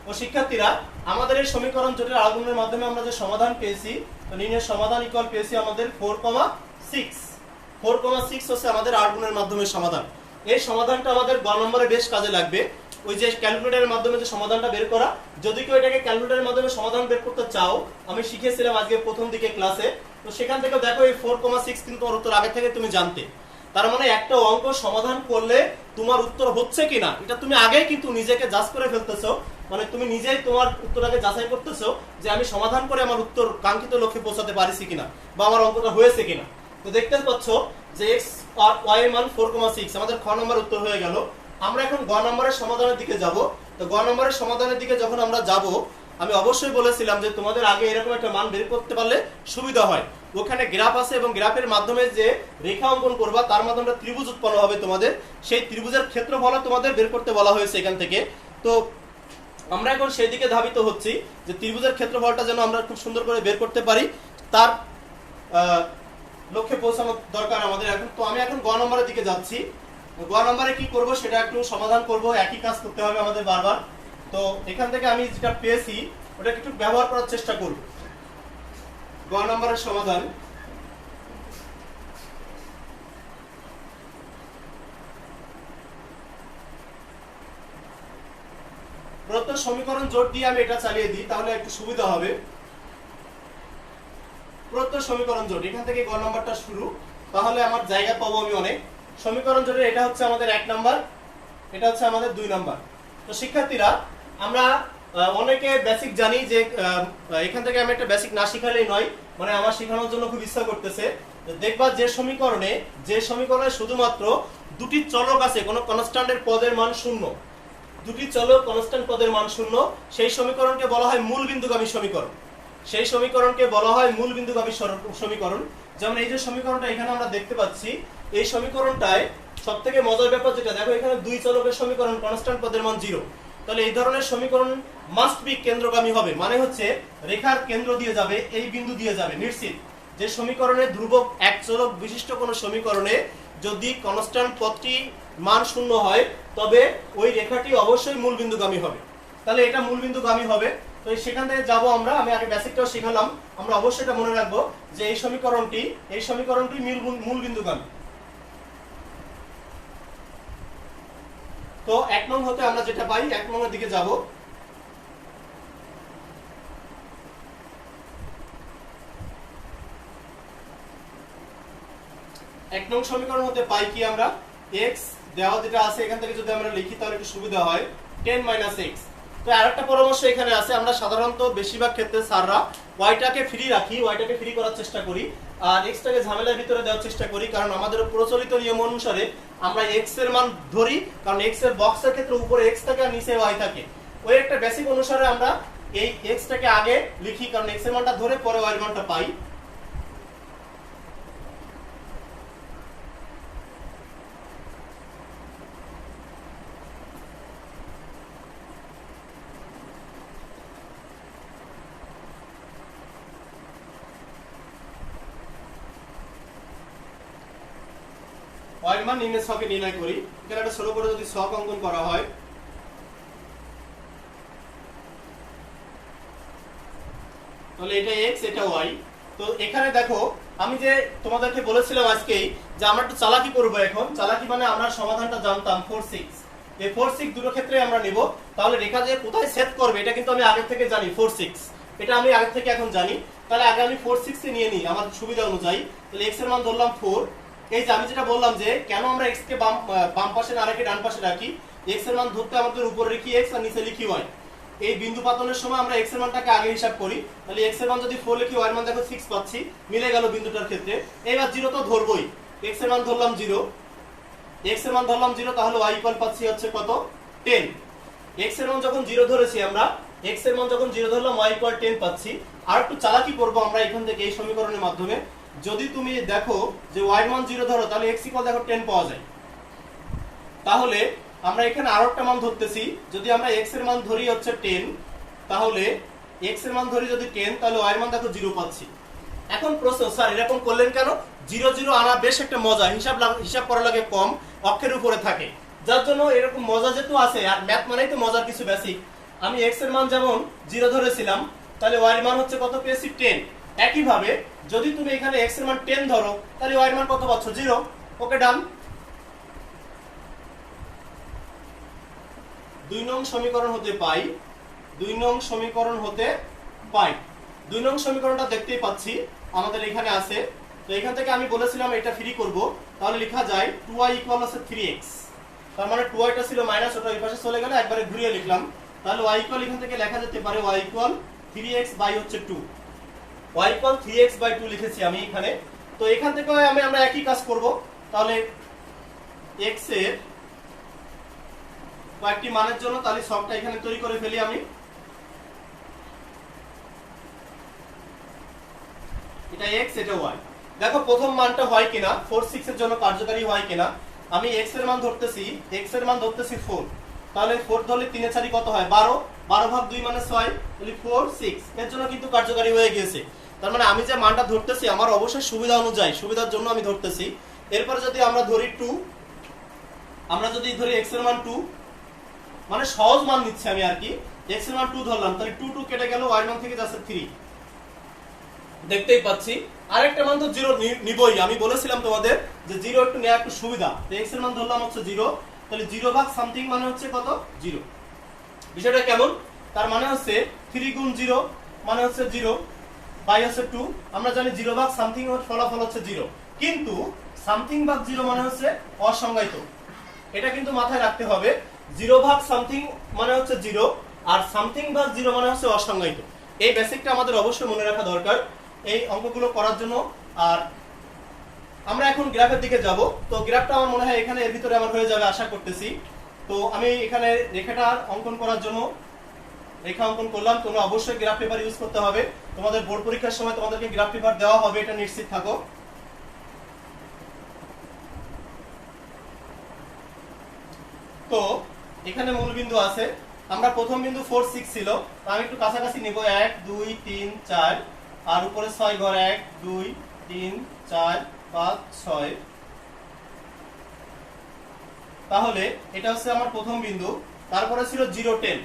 তো শিক্ষার্থীরা, আমাদের এই সমীকরণ জটিল আর গুণের মাধ্যমে আমরা যে সমাধান পেয়েছি, তো নির্ণয়ের সমাধান ইকুয়াল পেয়েছি আমাদের 4,6। 4,6 হচ্ছে আমাদের আর গুণের মাধ্যমে সমাধান। এই সমাধানটা আমাদের গ নম্বরে বেশ কাজে লাগবে, ওই যে ক্যালকুলেটরের মাধ্যমে যে সমাধানটা বের করা। যদি কেউ এটাকে ক্যালকুলেটরের মাধ্যমে সমাধান বের করতে চাও, আমি শিখিয়েছিলাম আজকে প্রথম দিকে ক্লাসে, তো সেখান থেকে দেখো এই 4,6 কিন্তু তোমার উত্তর আগে থেকে তুমি জানতে। তার মানে একটা অঙ্ক সমাধান করলে তোমার উত্তর হচ্ছে কিনা এটা তুমি আগেই কিন্তু নিজেকে জাজ করে ফেলতেছো, মানে তুমি নিজেই তোমার উত্তরটাকে যাচাই করতেছো যে আমি সমাধান করে আমার উত্তর কাঙ্ক্ষিত লক্ষ্যে পৌঁছাতে পারিছি কিনা, বা আমার অঙ্কটা হয়েছে কিনা। তো দেখতে পাচ্ছ যে x আর y এর মান 4,6, আমাদের খ নম্বর উত্তর হয়ে গেল। আমরা এখন গ নম্বরের সমাধানের দিকে যাব। তো গ নম্বরের সমাধানের দিকে যখন আমরা যাব, আমি অবশ্যই বলেছিলাম যে তোমাদের আগে এরকম একটা মান বের করতে পারলে সুবিধা হয়। ওখানে গ্রাফ আছে এবং গ্রাফের মাধ্যমে যে রেখা অঙ্কন করবা তার মাধ্যমে ত্রিভুজ উৎপন্ন হবে তোমাদের, সেই ত্রিভুজের ক্ষেত্রফল তোমাদের বের করতে বলা হয়েছে এখান থেকে। তো আমরা এখন সেই দিকে ধাবিত হচ্ছি যে ত্রিভুজের ক্ষেত্রফলটা যেন আমরা খুব সুন্দর করে বের করতে পারি, তার লক্ষ্যে পৌঁছানো দরকার আমাদের এখন। তো আমি এখন গ নম্বরের দিকে যাচ্ছি। গ নম্বরে কি করব সেটা একটু সমাধান করব, একই কাজ করতে হবে আমাদের বারবার। তো এখান থেকে আমি যেটা পেয়েছি ওটা একটু ব্যবহার করার চেষ্টা করব। গ নম্বরের সমাধান, প্রদত্ত সমীকরণ জোট দিয়ে আমি এটা চালিয়ে দিই তাহলে একটু সুবিধা হবে। প্রদত্ত সমীকরণ জোট, এখান থেকে গ নম্বরটা শুরু, তাহলে আমার জায়গা পাবো আমি অনেক। সমীকরণ জোটের এটা হচ্ছে আমাদের 1 নাম্বার, এটা হচ্ছে আমাদের 2 নাম্বার। তো শিক্ষার্থীরা, আমরা অনেকে বেসিক জানি যে এখান থেকে আমি একটা বেসিক না শিখালেই নয়, মানে আমার শেখানোর জন্য খুব ইচ্ছা করতেছে। দেখবা যে সমীকরণে শুধুমাত্র দুটি চলক আছে, কোনো কনস্ট্যান্টের পদের মান 0, দুটি চলক কনস্ট্যান্ট পদের মান 0, সেই সমীকরণকে বলা হয় মূল বিন্দুগামী সমীকরণ। সেই সমীকরণকে বলা হয় মূল বিন্দুগামী সমীকরণ। যেমন এই যে সমীকরণটা এখানে আমরা দেখতে পাচ্ছি, এই সমীকরণটায় সবথেকে মজার ব্যাপার যেটা, দেখো এখানে দুই চলকের সমীকরণ, কনস্ট্যান্ট পদের মান 0, তাহলে এই ধরনের সমীকরণ মাস্ট বি কেন্দ্রগামী হবে, মানে হচ্ছে রেখার কেন্দ্র দিয়ে যাবে, এই বিন্দু দিয়ে যাবে নিশ্চিত। যে সমীকরণে ধ্রুবক এক চলক বিশিষ্ট কোন সমীকরণে যদি কনস্ট্যান্ট পদটি মান 0 হয়, তবে ওই রেখাটি অবশ্যই মূল বিন্দুগামী হবে। তাহলে এটা মূল বিন্দুগামী হবে। তো সেখান থেকে যাব আমরা, আমি আগে বেসিকটাও শিখালাম, আমরা অবশ্যই এটা মনে রাখবো যে এই সমীকরণটি মূল বিন্দুগামী। তো 1 নং হতে আমরা যেটা পাই, 1 নং এর দিকে যাব। এক নং সমীকরণ হতে পাই কি আমরা, x দেওয়া যেটা আছে এখান থেকে যদি আমরা লিখি তাহলে একটু সুবিধা হয়, 10 - x। তো আরেকটা পরামর্শ এখানে আছে, আমরা সাধারণত বেশিরভাগ ক্ষেত্রে স্যাররা ওয়াইটাকে ফ্রি রাখি, ওয়াইটাকে ফ্রি করার চেষ্টা করি, আর x টাকে ঝামেলার ভিতরে দেওয়ার চেষ্টা করি, কারণ আমাদের প্রচলিত নিয়ম অনুসারে আমরা x এর মান ধরি, কারণ x এর বক্সের ক্ষেত্রে উপরে x থাকে আর নিচে y থাকে। ওই একটা বেসিক অনুসারে আমরা এই x টাকে আগে লিখি, কারণ x এর মানটা ধরে পরে y এর মানটা পাই। y এর মান নিম্নের ছকে নির্ণয় করি। এখানে একটা ছোট করে যদি ছক অঙ্কন করা হয়, তাহলে এটা x এটা y। তো এখানে দেখো আমি যে তোমাদেরকে বলেছিলাম আজকেই যে আমরা একটু চালাকি করব। এখন চালাকি মানে আমরা সমাধানটা জানতাম 4 6, এই 4 6 দুটো ক্ষেত্রে আমরা নিব। তাহলে রেখা যে কোথায় সেট করবে এটা কিন্তু আমি আগে থেকে জানি, 4 6 এটা আমি আগে থেকে এখন জানি। তাহলে আগে আমি 4 6 এ নিয়ে নিই আমার সুবিধা অনুযায়ী। তাহলে x এর মান ধরলাম 4। এই যে আমি যেটা বললাম যে কেন আমরা x কে বাম পাশে না রেখে ডান পাশে রাখি, x এর মান ধরতে আমাদের উপরে লিখি x আর নিচে লিখি y। এই বিন্দু পাতনের সময় আমরা x এর মানটাকে আগে হিসাব করি, তাহলে x এর মান যদি 4 লিখি y এর মান দেখো 6 পাচ্ছি, মিলে গেল বিন্দুটার ক্ষেত্রে। এবার 0 তো ধরবই, x এর মান ধরলাম 0, x এর মান ধরলাম 0, তাহলে y ইকুয়াল পাচ্ছি হচ্ছে কত 10। x এর মান যখন 0 ধরেছি আমরা, x এর মান যখন 0 ধরলাম y ইকুয়াল 10 পাচ্ছি। আর একটু চালাকি করব আমরা এখান থেকে এই সমীকরণের মাধ্যমে। যদি তুমি দেখো যে y এর মান 0 ধরো তাহলে x ইকুয়াল দেখো 10 পাওয়া যায়। তাহলে আমরা এখানে আরো একটা মান ধরতেছি, যদি আমরা x এর মান ধরি হচ্ছে 10, তাহলে x এর মান ধরি যদি 10 তাহলে y এর মান দেখো 0 পাচ্ছি। এখন প্রশ্ন, স্যার এরকম করলেন কেন? 0 0 আনা বেশ একটা মজা, হিসাব করা লাগে কম, অক্ষের উপরে থাকে, যার জন্য এরকম মজা যেহেতু আছে। আর ম্যাথ মানেই তো মজার কিছু বেসিক। আমি x এর মান যেমন 0 ধরেছিলাম, তাহলে y এর মান হচ্ছে কত পেয়েছি 10। একই ভাবে যদি তুমি এখানে x এর মান 10 ধরো তাহলে y এর মান কত পাচ্ছ 0। ওকে ডান। 2 নং সমীকরণ হতে পাই, 2 নং সমীকরণ হতে পাই। 2 নং সমীকরণটা দেখতেই পাচ্ছি আমাদের এখানে আছে। তো এখান থেকে আমি বলেছিলাম এটা ফ্রি করব, তাহলে লেখা যায় 2y ইকুয়াল আছে 3x। তার মানে 2y টা ছিল মাইনাস, ওটা এই পাশে চলে গেল, একবারে ঘুরিয়ে লিখলাম। তাহলে y ইকুয়াল এখান থেকে লেখা যেতে পারে y ইকুয়াল 3x বাই হচ্ছে 2, y ইকুয়াল 3x বাই 2 লিখেছি আমি এখানে। তো এখান থেকে আমরা একই কাজ করব। তাহলে x এর কয়েকটি মানের জন্য তাহলে সবটা এখানে তৈরি করে ফেলি আমি। এটা x এটা y। দেখো প্রথম মানটা হয় কিনা, 4 6 এর জন্য কার্যকারী হয় কিনা। আমি x এর মান ধরতেছি, x এর মান ধরতেছি 4। তাহলে 4 ধরলে 3 এর 4 কত হয় 12, 12 ভাগ 2 মানে 6, তাহলে 4 6 এর জন্য কিন্তু কার্যকারী হয়ে গেছে। তার মানে আমি যে মানটা ধরতেছি আমার অবশ্যই সুবিধা অনুযায়ী, সুবিধার জন্য আমি ধরতেছি। এরপর যদি আমরা ধরি 2, আমরা যদি ধরি x এর মান 2, মানে সহজ মান নিচ্ছি আমি আর কি, x এর মান 2 ধরলাম, তাহলে 2 2 কেটে গেল, y এর মান থেকে যাচ্ছে 3, দেখতেই পাচ্ছি। আরেকটা মান তো 0 নিবই, আমি বলেছিলাম তোমাদের যে 0 একটু নেওয়া একটু সুবিধা। তো x এর মান ধরলাম হচ্ছে 0, তাহলে 0 ভাগ সামথিং মানে হচ্ছে কত 0। বিষয়টা কেমন? তার মানে হচ্ছে 3 গুণ 0 মানে হচ্ছে 0 বাই হচ্ছে 2। আমরা জানি 0 ভাগ সামথিং এর ফলাফল হচ্ছে 0, কিন্তু সামথিং ভাগ 0 মানে হচ্ছে অসংজ্ঞায়িত। এটা কিন্তু মাথায় রাখতে হবে, 0 ভাগ সামথিং মানে হচ্ছে 0 আর সামথিং ভাগ 0 মানে হচ্ছে অসংজ্ঞায়িত। এই বেসিকটা আমাদের অবশ্যই মনে রাখা দরকার এই অঙ্কগুলো করার জন্য। আর আমরা এখন গ্রাফের দিকে যাব। তো গ্রাফটা আমার মনে হয় এখানে এর ভিতরে আমার হয়ে যাবে আশা করতেছি। তো আমি এখানে রেখাটা অঙ্কন করার জন্য রেখা অঙ্কন করলাম। তোমরা অবশ্যই গ্রাফ পেপার ইউজ করতে হবে, তোমাদের বোর্ড পরীক্ষার সময় তোমাদেরকে গ্রাফ পেপার দেওয়া হবে, এটা নিশ্চিত থাকো। তো এখানে মূল বিন্দু আছে, আমরা প্রথম বিন্দু 4 6 ছিল, আমি একটু কাছাকাছি নিব, 1 2 3 4, আর উপরে 6 ঘর 1 2 3 4 5 6। তাহলে এটা হচ্ছে আমার প্রথম বিন্দু। তারপরে ছিল 0 10,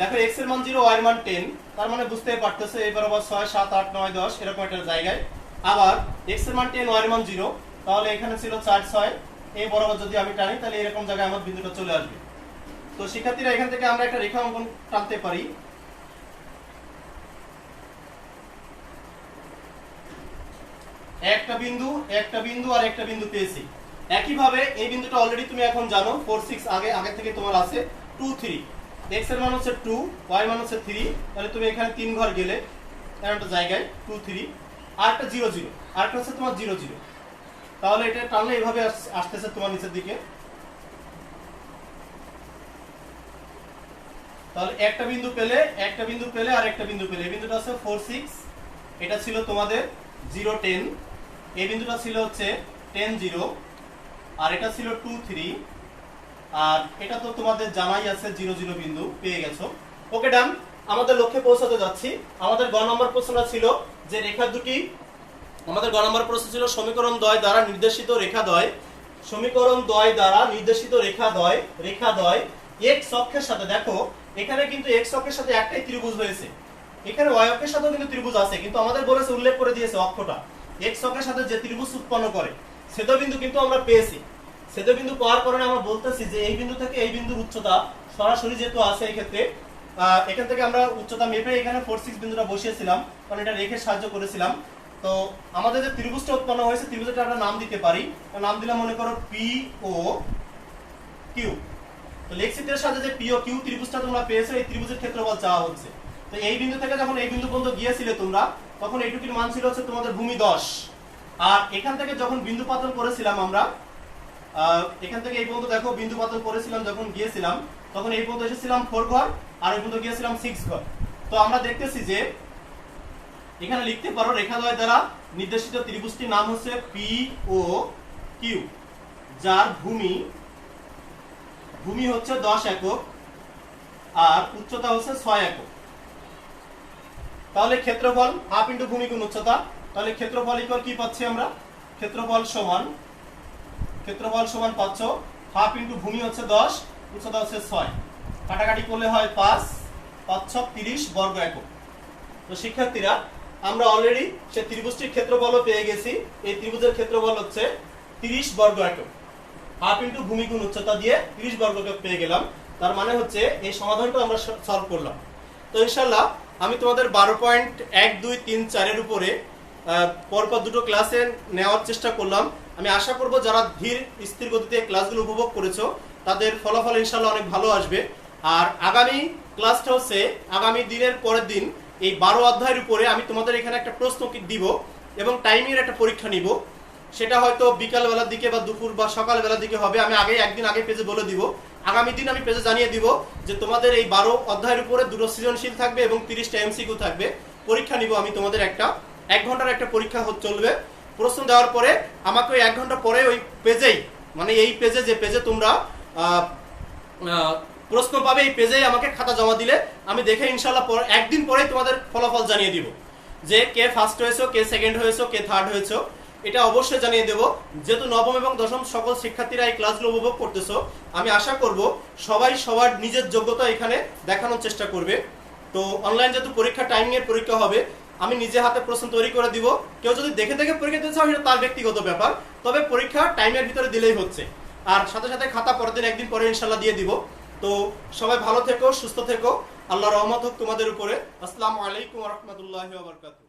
দেখো এক্স এর মান 0, ওয়াই এর মান 10, তার মানে বুঝতেই পারতেছো এই বরাবর 6 7 8 9 10 এরকম একটা জায়গায়। আবার এক্স এর মান 10, ওয়াই এর মান 0, তাহলে এখানে ছিল 4 6, এই বরাবর যদি আমি টানি তাহলে এরকম জায়গায় আমার বিন্দুটা চলে আসবে। তো শিক্ষার্থীরা এখান থেকে আমরা একটা রেখা অঙ্কন টানতে পারি। একটা বিন্দু আর একটা বিন্দু পেয়েছি। একইভাবে এই বিন্দুটা অলরেডি তুমি এখন জানো 4 6 আগে থেকে তোমার আছে 2 3, x এর মান হচ্ছে 2, y মান হচ্ছে 3, তাহলে তুমি এখানে 3 ঘর গেলে একটা জায়গায় 2 3 আর একটা 0 0 আর একটা হচ্ছে তোমার 0 0, তাহলে এটা টানলে এইভাবে আসতেছে তোমার নিচের দিকে। তাহলে একটা বিন্দু পেলে আর একটা বিন্দু পেলে, এই বিন্দুটা আছে 4 6, এটা ছিল তোমাদের 0 10, এই বিন্দুটা ছিল হচ্ছে 10 0, আর এটা ছিল 2 3, আর এটা তো তোমাদের জানাই আছে 0 0 বিন্দু পেয়ে গেছো। ওকে ডান, আমাদের লক্ষ্যে পৌঁছাতে যাচ্ছি। আমাদের গ নম্বর প্রশ্নটা ছিল যে রেখা দুটি, আমাদের গ নম্বর প্রশ্ন ছিল সমীকরণ দ্বয় দ্বারা নির্দেশিত রেখাদ্বয়, সমীকরণ দ্বয় দ্বারা নির্দেশিত রেখাদ্বয় x অক্ষের সাথে, দেখো এখানে কিন্তু x অক্ষের সাথে একটাই ত্রিভুজ হয়েছে, এখানে y অক্ষের সাথেও কিন্তু ত্রিভুজ আছে, কিন্তু আমাদের বলেছে উল্লেখ করে দিয়েছে অক্ষটা x অক্ষের সাথে যে ত্রিভুজ উৎপন্ন করে ছেদবিন্দু কিন্তু আমরা পেয়েছি। ছেদবিন্দু পাওয়ার কারণে আমরা বলতেছি যে এই বিন্দু থেকে এই বিন্দুর উচ্চতা সরাসরি যেহেতু আছে, এই ক্ষেত্রে এখান থেকে আমরা উচ্চতা মেপে এখানে 4 6 বিন্দুটা বসিয়েছিলাম, কারণ এটা রেখে সাহায্য করেছিলাম। তো আমাদের যে ত্রিভুজটা উৎপন্ন হয়েছে ত্রিভুজটা আমরা নাম দিতে পারি, নাম দিলাম মনে করো পি ও কিউ। তো লেখচিত্রের সাথে যে পি ও কিউ ত্রিভুজটা তোমরা পেয়েছো, এই ত্রিভুজের ক্ষেত্রফল চাওয়া হচ্ছে। তো এই বিন্দু থেকে যখন এই বিন্দু পর্যন্ত গিয়েছিলে তোমরা, তখন এইটুকুর মান ছিল হচ্ছে তোমাদের ভূমি 10, আর এখান থেকে যখন বিন্দু পাতন করেছিলাম আমরা, এখান থেকে এই পর্যন্ত দেখো বিন্দু পাতন করেছিলাম যখন গিয়েছিলাম, তখন এই পর্যন্ত এসেছিলাম 4 ঘর আর এই পর্যন্ত গিয়েছিলাম 6 ঘর। তো আমরা দেখতেছি যে এখানে লিখতে পারো রেখাদ্বয় দ্বারা নির্দেশিত ত্রিভুজটির নাম হচ্ছে পি ও কিউ, যার ভূমি হচ্ছে 10 একক আর উচ্চতা হচ্ছে 6 একক। তাহলে ক্ষেত্রফল হাফ ইন্টু ভূমি গুণ উচ্চতা, তাহলে ক্ষেত্রফল ইকুয়াল কি পাচ্ছি আমরা, ক্ষেত্রফল সমান পাচ্ছ হাফ ইন্টু ভূমি হচ্ছে 10, উচ্চতা হচ্ছে 6, কাটাকাটি করলে হয় 5 5 6 30 বর্গ একক। তো শিক্ষার্থীরা আমরা অলরেডি সে ত্রিভুজটির ক্ষেত্রফলও পেয়ে গেছি, এই ত্রিভুজের ক্ষেত্রফল হচ্ছে 30 বর্গ একক, হাফ ইন্টু ভূমি গুণ উচ্চতা দিয়ে 30 বর্গ একক পেয়ে গেলাম। তার মানে হচ্ছে এই সমাধানটা আমরা সলভ করলাম। তো ইনশাআল্লাহ আমি তোমাদের 12.1 2 3 4 এর উপরে পরপর দুটো ক্লাসে নেওয়ার চেষ্টা করলাম। আমি আশা করব যারা ধীর স্থির গতিতে ক্লাসগুলো উপভোগ করেছো তাদের ফলাফল ইনশাআল্লাহ অনেক ভালো আসবে। আর আগামী ক্লাসটা হচ্ছে আগামী দিনের পরের দিন এই 12 অধ্যায়ের উপরে আমি তোমাদের এখানে একটা প্রশ্ন দিব এবং টাইমের একটা পরীক্ষা নিব, সেটা হয়তো বিকাল বেলার দিকে বা দুপুর বা সকাল বেলার দিকে হবে। আমি একদিন আগে পেজে বলে দিব, আগামী দিন আমি পেজে জানিয়ে দিব যে তোমাদের এই 12 অধ্যায়ের উপরে দুটো সৃজনশীল থাকবে এবং 30টা এমসিকিউ থাকবে। পরীক্ষা নিব আমি তোমাদের, 1 ঘন্টার একটা পরীক্ষা চলবে। প্রশ্ন দেওয়ার পরে আমাকে 1 ঘন্টা পরে ওই পেজেই, মানে এই পেজে যে পেজে তোমরা প্রশ্ন পাবে, এই পেজেই আমাকে খাতা জমা দিলে আমি দেখে ইনশাআল্লাহ একদিন পরেই তোমাদের ফলাফল জানিয়ে দিব যে কে ফার্স্ট হয়েছো, কে সেকেন্ড হয়েছো, কে থার্ড হয়েছো, এটা অবশ্যই জানিয়ে দেব। যেহেতু নবম এবং দশম সকল শিক্ষার্থীরা এই ক্লাসগুলো উপভোগ করতেছো, আমি আশা করব সবাই সবার নিজের যোগ্যতা এখানে দেখানোর চেষ্টা করবে। তো অনলাইন যেহেতু পরীক্ষা টাইমিংয়ের পরীক্ষা হবে, আমি নিজে হাতে প্রশ্ন তৈরি করে দিব। কেউ যদি দেখে পরীক্ষা দিতে চাও সেটা তার ব্যক্তিগত ব্যাপার, তবে পরীক্ষা টাইমের ভিতরে দিলেই হচ্ছে। আর সাথে সাথে খাতা পরের দিন একদিন পরে ইনশাআল্লাহ দিয়ে দিব। তো সবাই ভালো থেকো, সুস্থ থেকো, আল্লাহর রহমত হোক তোমাদের উপরে। আসসালামু আলাইকুম ওয়া রাহমাতুল্লাহি ওয়া বারাকাতুহু।